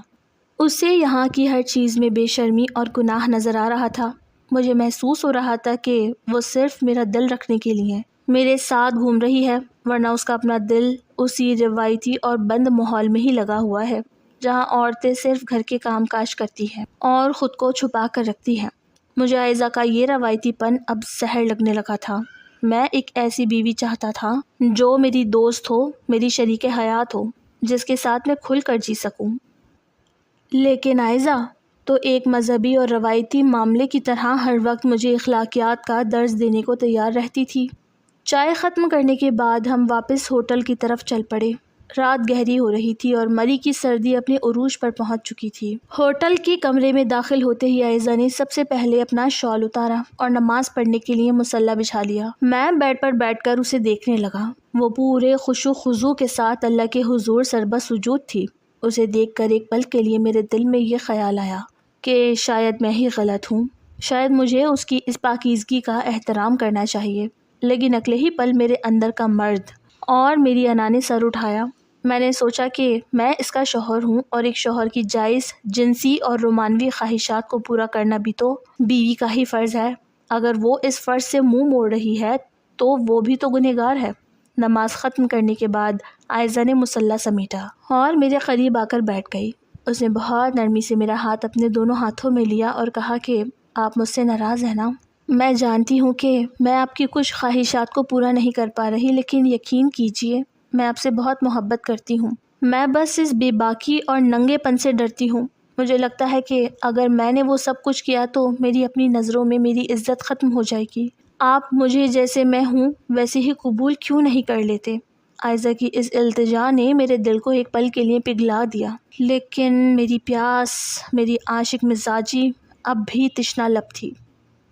اسے یہاں کی ہر چیز میں بے شرمی اور گناہ نظر آ رہا تھا۔ مجھے محسوس ہو رہا تھا کہ وہ صرف میرا دل رکھنے کے لیے میرے ساتھ گھوم رہی ہے، ورنہ اس کا اپنا دل اسی روایتی اور بند ماحول میں ہی لگا ہوا ہے جہاں عورتیں صرف گھر کے کام کاج کرتی ہیں اور خود کو چھپا کر رکھتی ہیں۔ مجھے عائزہ کا یہ روایتی پن اب زہر لگنے لگا تھا۔ میں ایک ایسی بیوی چاہتا تھا جو میری دوست ہو، میری شریک حیات ہو، جس کے ساتھ میں کھل کر جی سکوں۔ لیکن عائزہ، تو ایک مذہبی اور روایتی معاملے کی طرح ہر وقت مجھے اخلاقیات کا درس دینے کو تیار رہتی تھی۔ چائے ختم کرنے کے بعد ہم واپس ہوٹل کی طرف چل پڑے۔ رات گہری ہو رہی تھی اور مری کی سردی اپنے عروج پر پہنچ چکی تھی۔ ہوٹل کے کمرے میں داخل ہوتے ہی عائزہ نے سب سے پہلے اپنا شال اتارا اور نماز پڑھنے کے لیے مصلی بچھا لیا۔ میں بیڈ پر بیٹھ کر اسے دیکھنے لگا۔ وہ پورے خشوع و خضوع کے ساتھ اللہ کے حضور سربہ سجود تھی۔ اسے دیکھ کر ایک پل کے لیے میرے دل میں یہ خیال آیا کہ شاید میں ہی غلط ہوں، شاید مجھے اس کی اس پاکیزگی کا احترام کرنا چاہیے۔ لیکن اگلے ہی پل میرے اندر کا مرد اور میری انا نے سر اٹھایا۔ میں نے سوچا کہ میں اس کا شوہر ہوں اور ایک شوہر کی جائز جنسی اور رومانوی خواہشات کو پورا کرنا بھی تو بیوی کا ہی فرض ہے۔ اگر وہ اس فرض سے منہ موڑ رہی ہے تو وہ بھی تو گنہگار ہے۔ نماز ختم کرنے کے بعد عائزہ نے مصلی سمیٹا اور میرے قریب آ کر بیٹھ گئی۔ اس نے بہت نرمی سے میرا ہاتھ اپنے دونوں ہاتھوں میں لیا اور کہا کہ آپ مجھ سے ناراض ہیں نا؟ میں جانتی ہوں کہ میں آپ کی کچھ خواہشات کو پورا نہیں کر پا رہی، لیکن یقین کیجئے میں آپ سے بہت محبت کرتی ہوں۔ میں بس اس بے باکی اور ننگے پن سے ڈرتی ہوں۔ مجھے لگتا ہے کہ اگر میں نے وہ سب کچھ کیا تو میری اپنی نظروں میں میری عزت ختم ہو جائے گی۔ آپ مجھے جیسے میں ہوں ویسے ہی قبول کیوں نہیں کر لیتے؟ عائزہ کی اس التجا نے میرے دل کو ایک پل کے لیے پگھلا دیا، لیکن میری پیاس، میری عاشق مزاجی اب بھی تشنہ لب تھی۔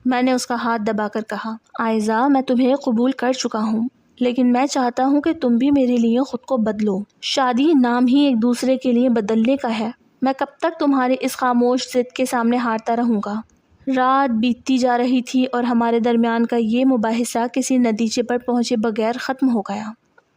میں نے اس کا ہاتھ دبا کر کہا، عائزہ میں تمہیں قبول کر چکا ہوں، لیکن میں چاہتا ہوں کہ تم بھی میرے لیے خود کو بدلو۔ شادی نام ہی ایک دوسرے کے لیے بدلنے کا ہے۔ میں کب تک تمہارے اس خاموش ضد کے سامنے ہارتا رہوں گا؟ رات بیتتی جا رہی تھی اور ہمارے درمیان کا یہ مباحثہ کسی نتیجے پر پہنچے بغیر ختم ہو گیا۔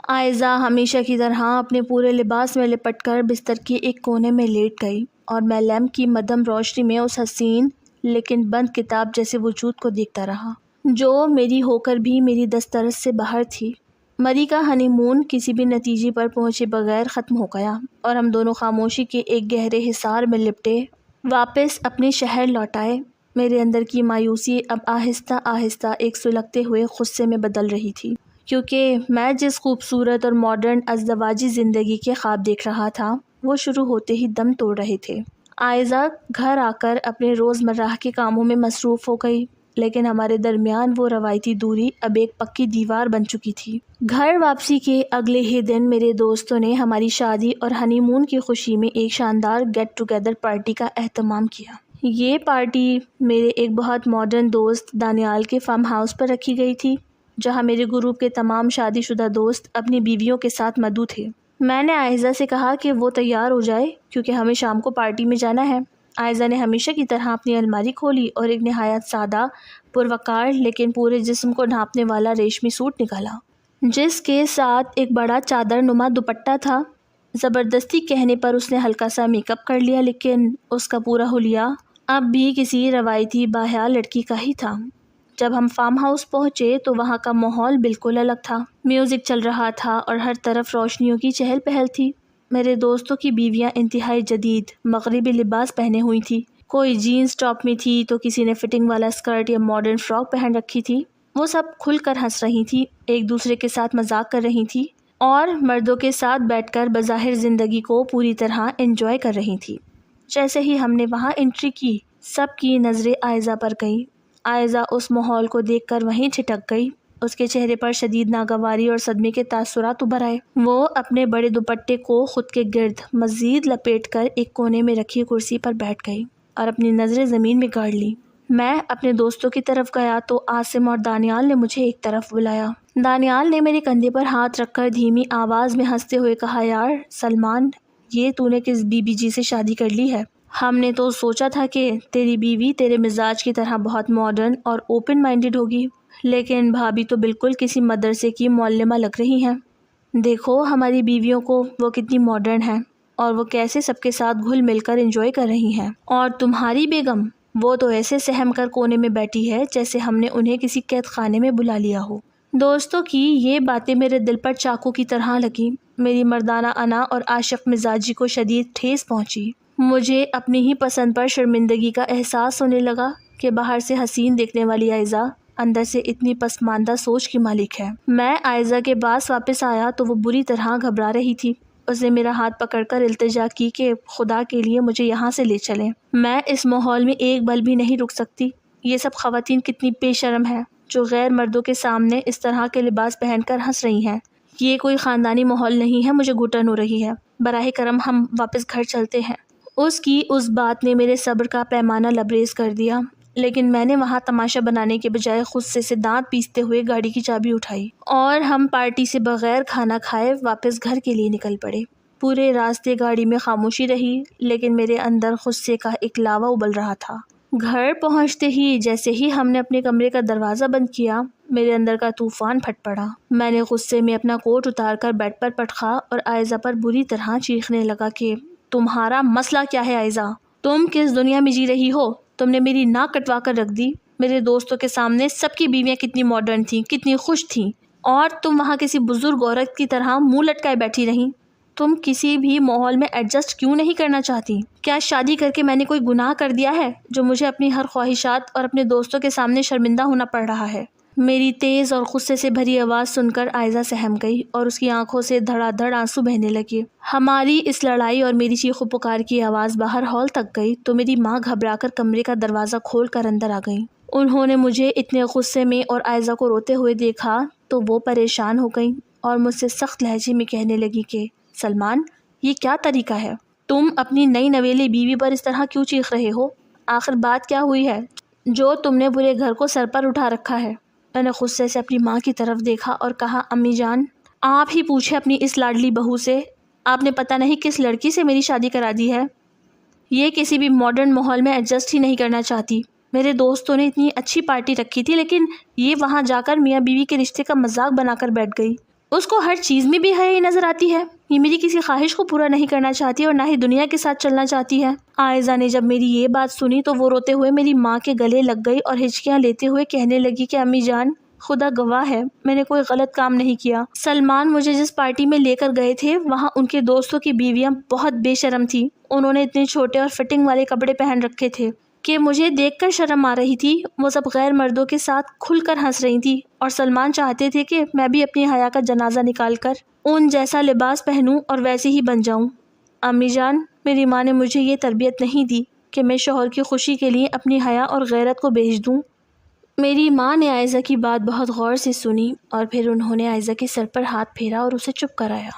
عائزہ ہمیشہ کی طرح اپنے پورے لباس میں لپٹ کر بستر کے ایک کونے میں لیٹ گئی اور میں لیمپ کی مدھم روشنی میں اس حسین لیکن بند کتاب جیسے وجود کو دیکھتا رہا جو میری ہو کر بھی میری دسترس سے باہر تھی۔ مری کا ہنی مون کسی بھی نتیجے پر پہنچے بغیر ختم ہو گیا اور ہم دونوں خاموشی کے ایک گہرے حصار میں لپٹے واپس اپنے شہر لوٹ آئے۔ میرے اندر کی مایوسی اب آہستہ آہستہ ایک سلگتے ہوئے غصے میں بدل رہی تھی، کیونکہ میں جس خوبصورت اور ماڈرن ازدواجی زندگی کے خواب دیکھ رہا تھا وہ شروع ہوتے ہی دم توڑ رہے تھے۔ عائزہ گھر آ کر اپنے روزمرہ کے کاموں میں مصروف ہو گئی، لیکن ہمارے درمیان وہ روایتی دوری اب ایک پکی دیوار بن چکی تھی۔ گھر واپسی کے اگلے ہی دن میرے دوستوں نے ہماری شادی اور ہنی مون کی خوشی میں ایک شاندار گیٹ ٹوگیدر پارٹی کا اہتمام کیا۔ یہ پارٹی میرے ایک بہت ماڈرن دوست دانیال کے فارم ہاؤس پر رکھی گئی تھی، جہاں میرے گروپ کے تمام شادی شدہ دوست اپنی بیویوں کے ساتھ مدعو تھے۔ میں نے عائزہ سے کہا کہ وہ تیار ہو جائے کیونکہ ہمیں شام کو پارٹی میں جانا ہے۔ عائزہ نے ہمیشہ کی طرح اپنی الماری کھولی اور ایک نہایت سادہ، پروقار لیکن پورے جسم کو ڈھانپنے والا ریشمی سوٹ نکالا، جس کے ساتھ ایک بڑا چادر نما دوپٹہ تھا۔ زبردستی کہنے پر اس نے ہلکا سا میک اپ کر لیا، لیکن اس کا پورا حلیہ اب بھی کسی روایتی باحیاء لڑکی کا ہی تھا۔ جب ہم فارم ہاؤس پہنچے تو وہاں کا ماحول بالکل الگ تھا۔ میوزک چل رہا تھا اور ہر طرف روشنیوں کی چہل پہل تھی۔ میرے دوستوں کی بیویاں انتہائی جدید مغربی لباس پہنے ہوئی تھی، کوئی جینز ٹاپ میں تھی تو کسی نے فٹنگ والا اسکرٹ یا ماڈرن فراک پہن رکھی تھی۔ وہ سب کھل کر ہنس رہی تھی، ایک دوسرے کے ساتھ مذاق کر رہی تھی اور مردوں کے ساتھ بیٹھ کر بظاہر زندگی کو پوری طرح انجوائے کر رہی تھی۔ جیسے ہی ہم نے وہاں انٹری کی، سب کی نظریں عائزہ پر گئیں۔ عائزہ اس ماحول کو دیکھ کر وہیں ٹھٹک گئی۔ اس کے چہرے پر شدید ناگواری اور صدمے کے تاثرات ابھر آئے۔ وہ اپنے بڑے دوپٹے کو خود کے گرد مزید لپیٹ کر ایک کونے میں رکھی کرسی پر بیٹھ گئی اور اپنی نظریں زمین میں گاڑ لیں۔ میں اپنے دوستوں کی طرف گیا تو عاصم اور دانیال نے مجھے ایک طرف بلایا۔ دانیال نے میرے کندھے پر ہاتھ رکھ کر دھیمی آواز میں ہنستے ہوئے کہا، یار سلمان، یہ تو نے کس بی بی جی سے شادی کر لی ہے؟ ہم نے تو سوچا تھا کہ تیری بیوی تیرے مزاج کی طرح بہت ماڈرن اور اوپن مائنڈڈ ہوگی، لیکن بھابھی تو بالکل کسی مدرسے کی معلمہ لگ رہی ہیں۔ دیکھو ہماری بیویوں کو، وہ کتنی ماڈرن ہیں اور وہ کیسے سب کے ساتھ گھل مل کر انجوائے کر رہی ہیں، اور تمہاری بیگم، وہ تو ایسے سہم کر کونے میں بیٹھی ہے جیسے ہم نے انہیں کسی قید خانے میں بلا لیا ہو۔ دوستوں کی یہ باتیں میرے دل پر چاقو کی طرح لگیں۔ میری مردانہ انا اور عاشق مزاجی کو شدید ٹھیس پہنچی۔ مجھے اپنی ہی پسند پر شرمندگی کا احساس ہونے لگا کہ باہر سے حسین دیکھنے والی عائزہ اندر سے اتنی پسماندہ سوچ کی مالک ہے۔ میں عائزہ کے پاس واپس آیا تو وہ بری طرح گھبرا رہی تھی۔ اس نے میرا ہاتھ پکڑ کر التجا کی کہ خدا کے لیے مجھے یہاں سے لے چلیں، میں اس ماحول میں ایک پل بھی نہیں رک سکتی۔ یہ سب خواتین کتنی بے شرم ہیں جو غیر مردوں کے سامنے اس طرح کے لباس پہن کر ہنس رہی ہیں۔ یہ کوئی خاندانی ماحول نہیں ہے، مجھے گھٹن ہو رہی ہے، براہ کرم ہم واپس گھر چلتے ہیں۔ اس کی اس بات نے میرے صبر کا پیمانہ لبریز کر دیا، لیکن میں نے وہاں تماشا بنانے کے بجائے غصے سے دانت پیستے ہوئے گاڑی کی چابی اٹھائی اور ہم پارٹی سے بغیر کھانا کھائے واپس گھر کے لیے نکل پڑے۔ پورے راستے گاڑی میں خاموشی رہی، لیکن میرے اندر غصے کا ایک لاوا ابل رہا تھا۔ گھر پہنچتے ہی جیسے ہی ہم نے اپنے کمرے کا دروازہ بند کیا، میرے اندر کا طوفان پھٹ پڑا۔ میں نے غصے میں اپنا کوٹ اتار کر بیڈ پر پٹخا اور عائزہ پر بری طرح چیخنے لگا کہ تمہارا مسئلہ کیا ہے عائزہ؟ تم کس دنیا میں جی رہی ہو؟ تم نے میری ناک کٹوا کر رکھ دی۔ میرے دوستوں کے سامنے سب کی بیویاں کتنی ماڈرن تھیں، کتنی خوش تھیں، اور تم وہاں کسی بزرگ عورت کی طرح منہ لٹکائے بیٹھی رہیں۔ تم کسی بھی ماحول میں ایڈجسٹ کیوں نہیں کرنا چاہتی؟ کیا شادی کر کے میں نے کوئی گناہ کر دیا ہے جو مجھے اپنی ہر خواہشات اور اپنے دوستوں کے سامنے شرمندہ ہونا پڑ رہا ہے؟ میری تیز اور غصے سے بھری آواز سن کر عائزہ سہم گئی اور اس کی آنکھوں سے دھڑا دھڑ آنسو بہنے لگے۔ ہماری اس لڑائی اور میری چیخ و پکار کی آواز باہر ہال تک گئی تو میری ماں گھبرا کر کمرے کا دروازہ کھول کر اندر آ گئیں۔ انہوں نے مجھے اتنے غصے میں اور عائزہ کو روتے ہوئے دیکھا تو وہ پریشان ہو گئیں اور مجھ سے سخت لہجے میں کہنے لگی کہ سلمان، یہ کیا طریقہ ہے؟ تم اپنی نئی نویلی بیوی پر اس طرح کیوں چیخ رہے ہو؟ آخر بات کیا ہوئی ہے جو تم نے پورے گھر کو سر پر اٹھا رکھا ہے؟ میں نے غصے سے اپنی ماں کی طرف دیکھا اور کہا، امی جان، آپ ہی پوچھیں اپنی اس لاڈلی بہو سے، آپ نے پتہ نہیں کس لڑکی سے میری شادی کرا دی ہے۔ یہ کسی بھی ماڈرن ماحول میں ایڈجسٹ ہی نہیں کرنا چاہتی۔ میرے دوستوں نے اتنی اچھی پارٹی رکھی تھی، لیکن یہ وہاں جا کر میاں بیوی کے رشتے کا مذاق بنا کر بیٹھ گئی۔ اس کو ہر چیز میں بھی حیا نظر آتی ہے۔ یہ میری کسی خواہش کو پورا نہیں کرنا چاہتی اور نہ ہی دنیا کے ساتھ چلنا چاہتی ہے۔ عائزہ نے جب میری یہ بات سنی تو وہ روتے ہوئے میری ماں کے گلے لگ گئی اور ہچکیاں لیتے ہوئے کہنے لگی کہ امی جان، خدا گواہ ہے، میں نے کوئی غلط کام نہیں کیا۔ سلمان مجھے جس پارٹی میں لے کر گئے تھے وہاں ان کے دوستوں کی بیویاں بہت بے شرم تھیں۔ انہوں نے اتنے چھوٹے اور فٹنگ والے کپڑے پہن رکھے تھے کہ مجھے دیکھ کر شرم آ رہی تھی۔ وہ سب غیر مردوں کے ساتھ کھل کر ہنس رہی تھی اور سلمان چاہتے تھے کہ میں بھی اپنی حیا کا جنازہ نکال کر ان جیسا لباس پہنوں اور ویسے ہی بن جاؤں۔ امی جان، میری ماں نے مجھے یہ تربیت نہیں دی کہ میں شوہر کی خوشی کے لیے اپنی حیا اور غیرت کو بیچ دوں۔ میری ماں نے عائزہ کی بات بہت غور سے سنی اور پھر انہوں نے عائزہ کے سر پر ہاتھ پھیرا اور اسے چپ کرایا۔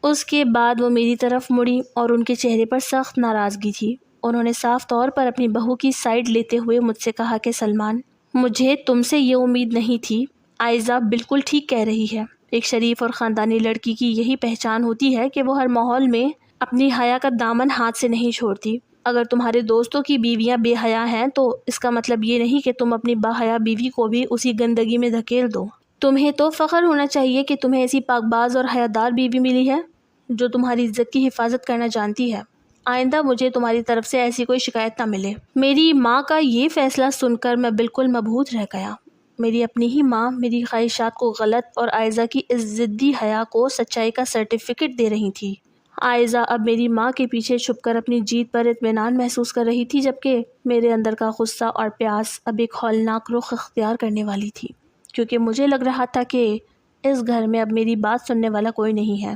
اس کے بعد وہ میری طرف مڑی اور ان کے چہرے پر سخت ناراضگی تھی۔ انہوں نے صاف طور پر اپنی بہو کی سائیڈ لیتے ہوئے مجھ سے کہا کہ سلمان، مجھے تم سے یہ امید نہیں تھی۔ عائزہ بالکل ٹھیک کہہ رہی ہے۔ ایک شریف اور خاندانی لڑکی کی یہی پہچان ہوتی ہے کہ وہ ہر ماحول میں اپنی حیا کا دامن ہاتھ سے نہیں چھوڑتی۔ اگر تمہارے دوستوں کی بیویاں بے حیا ہیں تو اس کا مطلب یہ نہیں کہ تم اپنی باحیا بیوی کو بھی اسی گندگی میں دھکیل دو۔ تمہیں تو فخر ہونا چاہیے کہ تمہیں ایسی پاک باز اور حیادار بیوی ملی ہے جو تمہاری عزت کی حفاظت کرنا جانتی ہے۔ آئندہ مجھے تمہاری طرف سے ایسی کوئی شکایت نہ ملے۔ میری ماں کا یہ فیصلہ سن کر میں بالکل مبہوت رہ گیا۔ میری اپنی ہی ماں میری خواہشات کو غلط اور عائزہ کی اس ضدی حیا کو سچائی کا سرٹیفکیٹ دے رہی تھی۔ عائزہ اب میری ماں کے پیچھے چھپ کر اپنی جیت پر اطمینان محسوس کر رہی تھی، جبکہ میرے اندر کا غصہ اور پیاس اب ایک ہولناک رخ اختیار کرنے والی تھی، کیونکہ مجھے لگ رہا تھا کہ اس گھر میں اب میری بات سننے والا کوئی نہیں ہے۔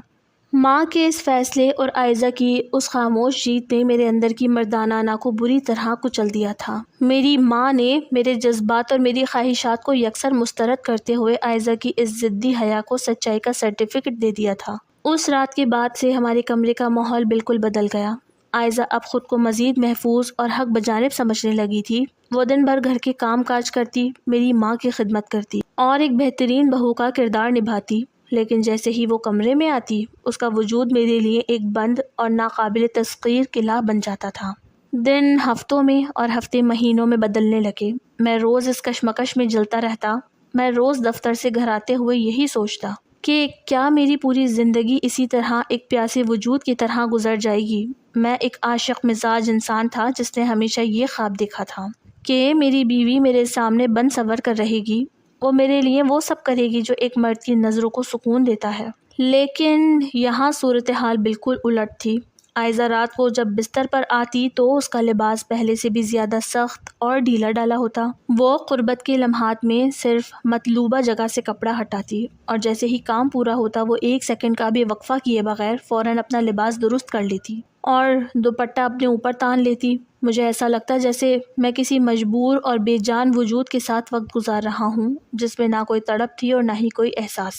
ماں کے اس فیصلے اور عائزہ کی اس خاموش جیت نے میرے اندر کی مردانہ انا کو بری طرح کچل دیا تھا۔ میری ماں نے میرے جذبات اور میری خواہشات کو یکسر مسترد کرتے ہوئے عائزہ کی اس ضدی حیا کو سچائی کا سرٹیفکیٹ دے دیا تھا۔ اس رات کے بعد سے ہمارے کمرے کا ماحول بالکل بدل گیا۔ عائزہ اب خود کو مزید محفوظ اور حق بجانب سمجھنے لگی تھی۔ وہ دن بھر گھر کے کام کاج کرتی، میری ماں کی خدمت کرتی اور ایک بہترین بہو کا کردار نبھاتی، لیکن جیسے ہی وہ کمرے میں آتی اس کا وجود میرے لیے ایک بند اور ناقابل تسخیر قلعہ بن جاتا تھا۔ دن ہفتوں میں اور ہفتے مہینوں میں بدلنے لگے۔ میں روز اس کشمکش میں جلتا رہتا۔ میں روز دفتر سے گھر آتے ہوئے یہی سوچتا کہ کیا میری پوری زندگی اسی طرح ایک پیاسے وجود کی طرح گزر جائے گی۔ میں ایک عاشق مزاج انسان تھا جس نے ہمیشہ یہ خواب دیکھا تھا کہ میری بیوی میرے سامنے بن سنور کر رہے گی، وہ میرے لیے وہ سب کرے گی جو ایک مرد کی نظروں کو سکون دیتا ہے۔ لیکن یہاں صورتحال بالکل الٹ تھی۔ آئزہ رات کو جب بستر پر آتی تو اس کا لباس پہلے سے بھی زیادہ سخت اور ڈھیلا ڈالا ہوتا۔ وہ قربت کے لمحات میں صرف مطلوبہ جگہ سے کپڑا ہٹاتی اور جیسے ہی کام پورا ہوتا وہ 1 سیکنڈ کا بھی وقفہ کیے بغیر فوراً اپنا لباس درست کر لیتی اور دوپٹہ اپنے اوپر تان لیتی۔ مجھے ایسا لگتا جیسے میں کسی مجبور اور بے جان وجود کے ساتھ وقت گزار رہا ہوں جس میں نہ کوئی تڑپ تھی اور نہ ہی کوئی احساس۔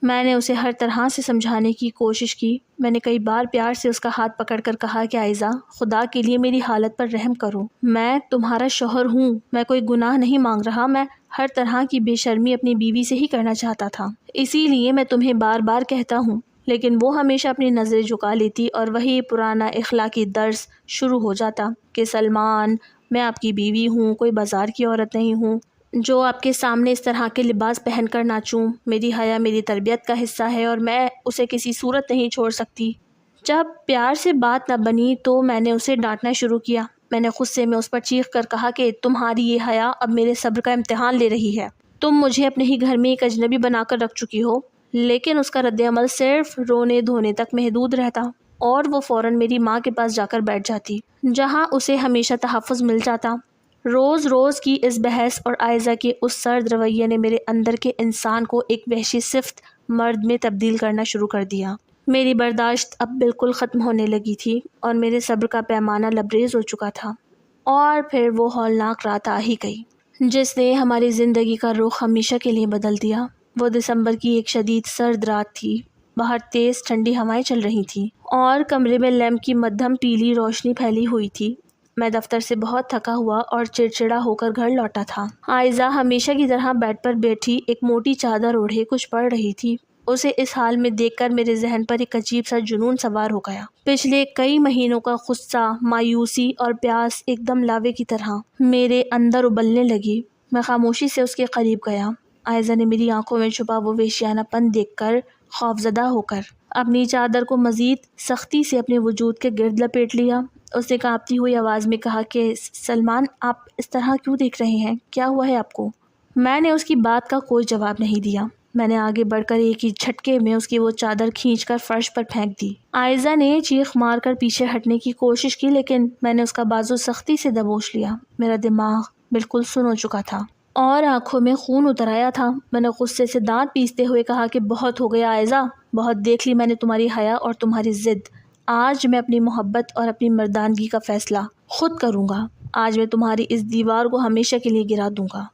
میں نے اسے ہر طرح سے سمجھانے کی کوشش کی۔ میں نے کئی بار پیار سے اس کا ہاتھ پکڑ کر کہا کہ عائزہ، خدا کے لیے میری حالت پر رحم کرو، میں تمہارا شوہر ہوں، میں کوئی گناہ نہیں مانگ رہا، میں ہر طرح کی بے شرمی اپنی بیوی سے ہی کرنا چاہتا تھا، اسی لیے میں تمہیں بار بار کہتا ہوں۔ لیکن وہ ہمیشہ اپنی نظریں جھکا لیتی اور وہی پرانا اخلاقی درس شروع ہو جاتا کہ سلمان، میں آپ کی بیوی ہوں، کوئی بازار کی عورت نہیں ہوں جو آپ کے سامنے اس طرح کے لباس پہن کر ناچوں۔ میری حیا میری تربیت کا حصہ ہے اور میں اسے کسی صورت نہیں چھوڑ سکتی۔ جب پیار سے بات نہ بنی تو میں نے اسے ڈانٹنا شروع کیا۔ میں نے غصے میں اس پر چیخ کر کہا کہ تمہاری یہ حیا اب میرے صبر کا امتحان لے رہی ہے۔ تم مجھے اپنے ہی گھر میں ایک اجنبی بنا کر رکھ چکی ہو۔ لیکن اس کا رد عمل صرف رونے دھونے تک محدود رہتا اور وہ فوراً میری ماں کے پاس جا کر بیٹھ جاتی جہاں اسے ہمیشہ تحفظ مل جاتا۔ روز روز کی اس بحث اور عائزہ کے اس سرد رویے نے میرے اندر کے انسان کو ایک وحشی صفت مرد میں تبدیل کرنا شروع کر دیا۔ میری برداشت اب بالکل ختم ہونے لگی تھی اور میرے صبر کا پیمانہ لبریز ہو چکا تھا۔ اور پھر وہ ہولناک رات آ ہی گئی جس نے ہماری زندگی کا رخ ہمیشہ کے لیے بدل دیا۔ وہ دسمبر کی ایک شدید سرد رات تھی۔ باہر تیز ٹھنڈی ہوائیں چل رہی تھیں اور کمرے میں لیمپ کی مدھم پیلی روشنی پھیلی ہوئی تھی۔ میں دفتر سے بہت تھکا ہوا اور چڑچڑا ہو کر گھر لوٹا تھا۔ عائزہ ہمیشہ کی طرح بیڈ پر بیٹھی ایک موٹی چادر اوڑھے کچھ پڑھ رہی تھی۔ اسے اس حال میں دیکھ کر میرے ذہن پر ایک عجیب سا جنون سوار ہو گیا۔ پچھلے کئی مہینوں کا غصہ، مایوسی اور پیاس ایک دم لاوے کی طرح میرے اندر ابلنے لگی۔ میں خاموشی سے اس کے قریب گیا۔ عائزہ نے میری آنکھوں میں چھپا وہ وحشیانہ پن دیکھ کر خوفزدہ ہو کر اپنی چادر کو مزید سختی سے اپنے وجود کے گرد لپیٹ لیا۔ اس نے کانپتی ہوئی آواز میں کہا کہ سلمان، آپ اس طرح کیوں دیکھ رہے ہیں؟ کیا ہوا ہے آپ کو؟ میں نے اس کی بات کا کوئی جواب نہیں دیا۔ میں نے آگے بڑھ کر ایک ہی جھٹکے میں اس کی وہ چادر کھینچ کر فرش پر پھینک دی۔ عائزہ نے چیخ مار کر پیچھے ہٹنے کی کوشش کی لیکن میں نے اس کا بازو سختی سے دبوچ لیا۔ میرا دماغ بالکل سن ہو چکا تھا اور آنکھوں میں خون اتر آیا تھا۔ میں نے غصے سے دانت پیستے ہوئے کہا کہ بہت ہو گیا عائزہ، بہت دیکھ لی میں نے تمہاری حیا اور تمہاری ضد۔ آج میں اپنی محبت اور اپنی مردانگی کا فیصلہ خود کروں گا۔ آج میں تمہاری اس دیوار کو ہمیشہ کے لیے گرا دوں گا۔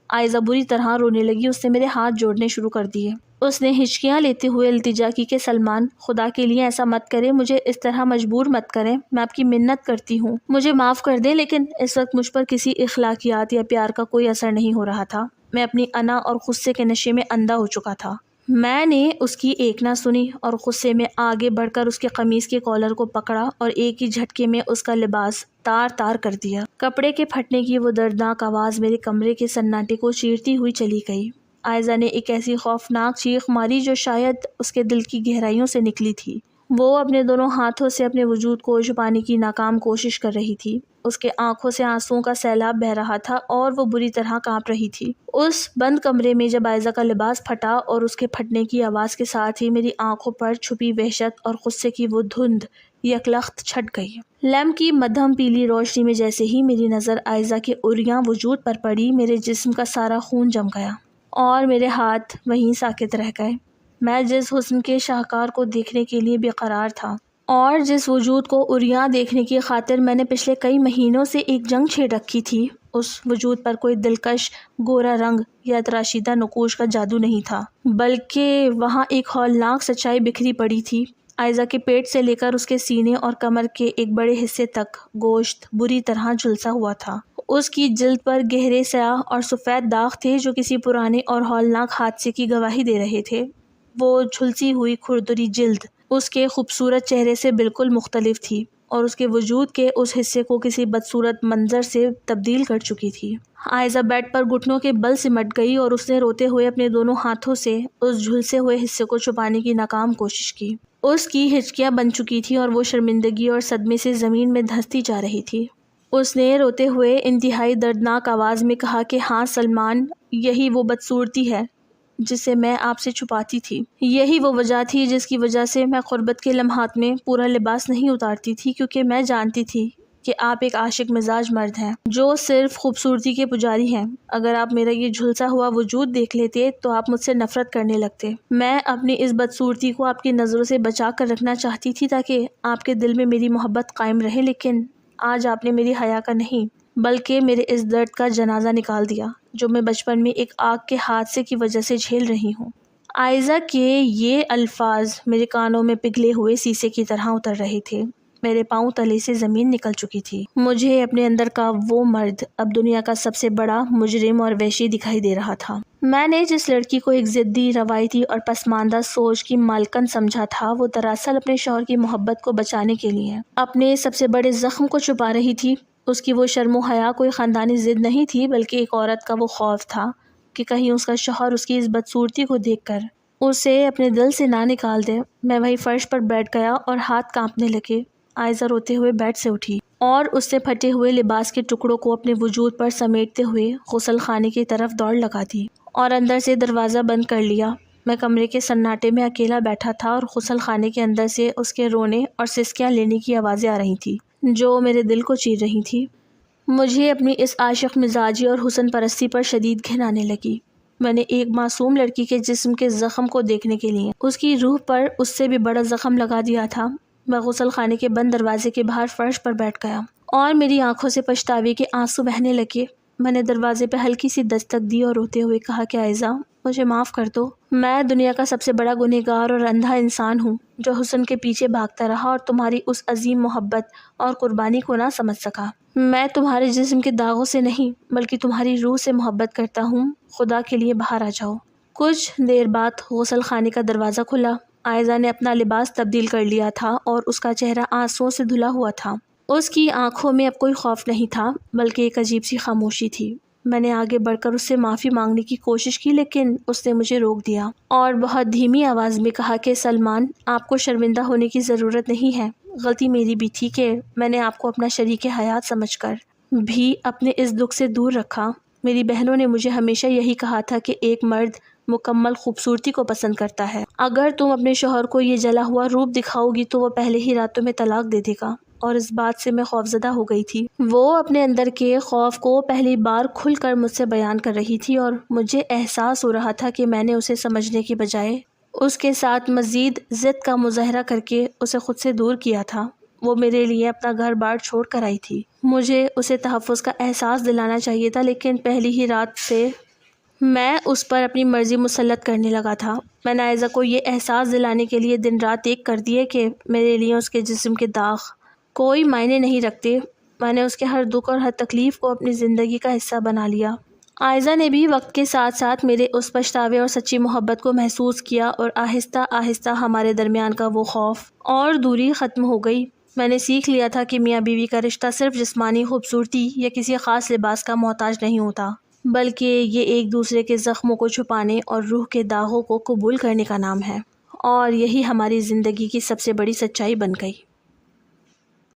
عائزہ بری طرح رونے لگی۔ اس نے میرے ہاتھ جوڑنے شروع کر دیے۔ اس نے ہچکیاں لیتے ہوئے التجا کی کہ سلمان، خدا کے لیے ایسا مت کریں، مجھے اس طرح مجبور مت کریں، میں آپ کی منت کرتی ہوں، مجھے معاف کر دیں۔ لیکن اس وقت مجھ پر کسی اخلاقیات یا پیار کا کوئی اثر نہیں ہو رہا تھا۔ میں اپنی انا اور غصے کے نشے میں اندھا ہو چکا تھا۔ میں نے اس کی ایک نہ سنی اور غصے میں آگے بڑھ کر اس کے قمیص کے کالر کو پکڑا اور ایک ہی جھٹکے میں اس کا لباس تار تار کر دیا۔ کپڑے کے پھٹنے کی وہ دردناک آواز میرے کمرے کے سناٹے کو چیرتی ہوئی چلی گئی۔ عائزہ نے ایک ایسی خوفناک چیخ ماری جو شاید اس کے دل کی گہرائیوں سے نکلی تھی۔ وہ اپنے دونوں ہاتھوں سے اپنے وجود کو چھپانے کی ناکام کوشش کر رہی تھی۔ اس کے آنکھوں سے آنسوؤں کا سیلاب بہہ رہا تھا اور وہ بری طرح کانپ رہی تھی۔ اس بند کمرے میں جب عائزہ کا لباس پھٹا اور اس کے پھٹنے کی آواز کے ساتھ ہی میری آنکھوں پر چھپی وحشت اور غصے کی وہ دھند یکلخت چھٹ گئی۔ لیمپ کی مدھم پیلی روشنی میں جیسے ہی میری نظر عائزہ کے عریاں وجود پر پڑی، میرے جسم کا سارا خون جم گیا اور میرے ہاتھ وہیں ساکت رہ گئے۔ میں جس حسن کے شاہکار کو دیکھنے کے لیے بے قرار تھا اور جس وجود کو عریاں دیکھنے کی خاطر میں نے پچھلے کئی مہینوں سے ایک جنگ چھیڑ رکھی تھی، اس وجود پر کوئی دلکش گورا رنگ یا تراشیدہ نقوش کا جادو نہیں تھا، بلکہ وہاں ایک ہولناک سچائی بکھری پڑی تھی۔ عائزہ کے پیٹ سے لے کر اس کے سینے اور کمر کے ایک بڑے حصے تک گوشت بری طرح جھلسا ہوا تھا۔ اس کی جلد پر گہرے سیاہ اور سفید داغ تھے جو کسی پرانے اور ہولناک حادثے کی گواہی دے رہے تھے۔ وہ جھلسی ہوئی کھردری جلد اس کے خوبصورت چہرے سے بالکل مختلف تھی اور اس کے وجود کے اس حصے کو کسی بدصورت منظر سے تبدیل کر چکی تھی۔ عائزہ بیڈ پر گھٹنوں کے بل سمٹ گئی اور اس نے روتے ہوئے اپنے دونوں ہاتھوں سے اس جھلسے ہوئے حصے کو چھپانے کی ناکام کوشش کی۔ اس کی ہچکیاں بن چکی تھی اور وہ شرمندگی اور صدمے سے زمین میں دھنستی جا رہی تھی۔ اس نے روتے ہوئے انتہائی دردناک آواز میں کہا کہ ہاں سلمان، یہی وہ بدصورتی ہے جسے میں آپ سے چھپاتی تھی۔ یہی وہ وجہ تھی جس کی وجہ سے میں غربت کے لمحات میں پورا لباس نہیں اتارتی تھی، کیونکہ میں جانتی تھی کہ آپ ایک عاشق مزاج مرد ہیں جو صرف خوبصورتی کے پجاری ہیں۔ اگر آپ میرا یہ جھلسا ہوا وجود دیکھ لیتے تو آپ مجھ سے نفرت کرنے لگتے۔ میں اپنی اس بدصورتی کو آپ کی نظروں سے بچا کر رکھنا چاہتی تھی تاکہ آپ کے دل میں میری محبت قائم رہے، لیکن آج آپ نے میری حیا کا نہیں بلکہ میرے اس درد کا جنازہ نکال دیا جو میں بچپن میں ایک آگ کے حادثے کی وجہ سے جھیل رہی ہوں۔ عائزہ کے یہ الفاظ میرے کانوں میں پگھلے ہوئے سیسے کی طرح اتر رہے تھے۔ میرے پاؤں تلے سے زمین نکل چکی تھی۔ مجھے اپنے اندر کا وہ مرد اب دنیا کا سب سے بڑا مجرم اور وحشی دکھائی دے رہا تھا۔ میں نے جس لڑکی کو ایک ضدی، روایتی اور پسماندہ سوچ کی مالکن سمجھا تھا، وہ دراصل اپنے شوہر کی محبت کو بچانے کے لیے اپنے سب سے بڑے زخم کو چھپا رہی تھی۔ اس کی وہ شرم و حیا کوئی خاندانی ضد نہیں تھی، بلکہ ایک عورت کا وہ خوف تھا کہ کہیں اس کا شوہر اس کی اس بدصورتی کو دیکھ کر اسے اپنے دل سے نہ نکال دے۔ میں وہی فرش پر بیٹھ گیا اور ہاتھ کانپنے لگے۔ عائزہ روتے ہوئے بیڈ سے اٹھی اور اس سے پھٹے ہوئے لباس کے ٹکڑوں کو اپنے وجود پر سمیٹتے ہوئے غسل خانے کی طرف دوڑ لگا دی اور اندر سے دروازہ بند کر لیا۔ میں کمرے کے سناٹے میں اکیلا بیٹھا تھا اور غسل خانے کے اندر سے اس کے رونے اور سسکیاں لینے کی آوازیں آ رہی تھی جو میرے دل کو چیر رہی تھی۔ مجھے اپنی اس عاشق مزاجی اور حسن پرستی پر شدید گھن آنے لگی۔ میں نے ایک معصوم لڑکی کے جسم کے زخم کو دیکھنے کے لیے اس کی روح پر اس سے بھی بڑا زخم لگا دیا تھا۔ میں غسل خانے کے بند دروازے کے باہر فرش پر بیٹھ گیا اور میری آنکھوں سے پچھتاوے کے آنسو بہنے لگے۔ میں نے دروازے پہ ہلکی سی دستک دی اور روتے ہوئے کہا کہ عائزہ، مجھے معاف کر دو۔ میں دنیا کا سب سے بڑا گنہگار اور اندھا انسان ہوں جو حسن کے پیچھے بھاگتا رہا اور تمہاری اس عظیم محبت اور قربانی کو نہ سمجھ سکا۔ میں تمہارے جسم کے داغوں سے نہیں بلکہ تمہاری روح سے محبت کرتا ہوں۔ خدا کے لیے باہر آ جاؤ۔ کچھ دیر بعد غسل خانے کا دروازہ کھلا۔ عائزہ نے اپنا لباس تبدیل کر لیا تھا اور اس کا چہرہ آنسوؤں سے دھلا ہوا تھا۔ اس کی آنکھوں میں اب کوئی خوف نہیں تھا بلکہ ایک عجیب سی خاموشی تھی۔ میں نے آگے بڑھ کر اس سے معافی مانگنے کی کوشش کی، لیکن اس نے مجھے روک دیا اور بہت دھیمی آواز میں کہا کہ سلمان، آپ کو شرمندہ ہونے کی ضرورت نہیں ہے۔ غلطی میری بھی تھی کہ میں نے آپ کو اپنا شریک حیات سمجھ کر بھی اپنے اس دکھ سے دور رکھا۔ میری بہنوں نے مجھے ہمیشہ یہی کہا تھا کہ ایک مرد مکمل خوبصورتی کو پسند کرتا ہے۔ اگر تم اپنے شوہر کو یہ جلا ہوا روپ دکھاؤ گی تو وہ پہلے ہی رات تمہیں طلاق دے دے گا، اور اس بات سے میں خوفزدہ ہو گئی تھی۔ وہ اپنے اندر کے خوف کو پہلی بار کھل کر مجھ سے بیان کر رہی تھی اور مجھے احساس ہو رہا تھا کہ میں نے اسے سمجھنے کی بجائے اس کے ساتھ مزید ضد کا مظاہرہ کر کے اسے خود سے دور کیا تھا۔ وہ میرے لیے اپنا گھر بار چھوڑ کر آئی تھی۔ مجھے اسے تحفظ کا احساس دلانا چاہیے تھا، لیکن پہلی ہی رات سے میں اس پر اپنی مرضی مسلط کرنے لگا تھا۔ میں نے عائزہ کو یہ احساس دلانے کے لیے دن رات ایک کر دیے کہ میرے لیے اس کے جسم کے داغ کوئی معنی نہیں رکھتے۔ میں نے اس کے ہر دکھ اور ہر تکلیف کو اپنی زندگی کا حصہ بنا لیا۔ عائزہ نے بھی وقت کے ساتھ ساتھ میرے اس پچھتاوے اور سچی محبت کو محسوس کیا، اور آہستہ آہستہ ہمارے درمیان کا وہ خوف اور دوری ختم ہو گئی۔ میں نے سیکھ لیا تھا کہ میاں بیوی کا رشتہ صرف جسمانی خوبصورتی یا کسی خاص لباس کا محتاج نہیں ہوتا، بلکہ یہ ایک دوسرے کے زخموں کو چھپانے اور روح کے داغوں کو قبول کرنے کا نام ہے، اور یہی ہماری زندگی کی سب سے بڑی سچائی بن گئی۔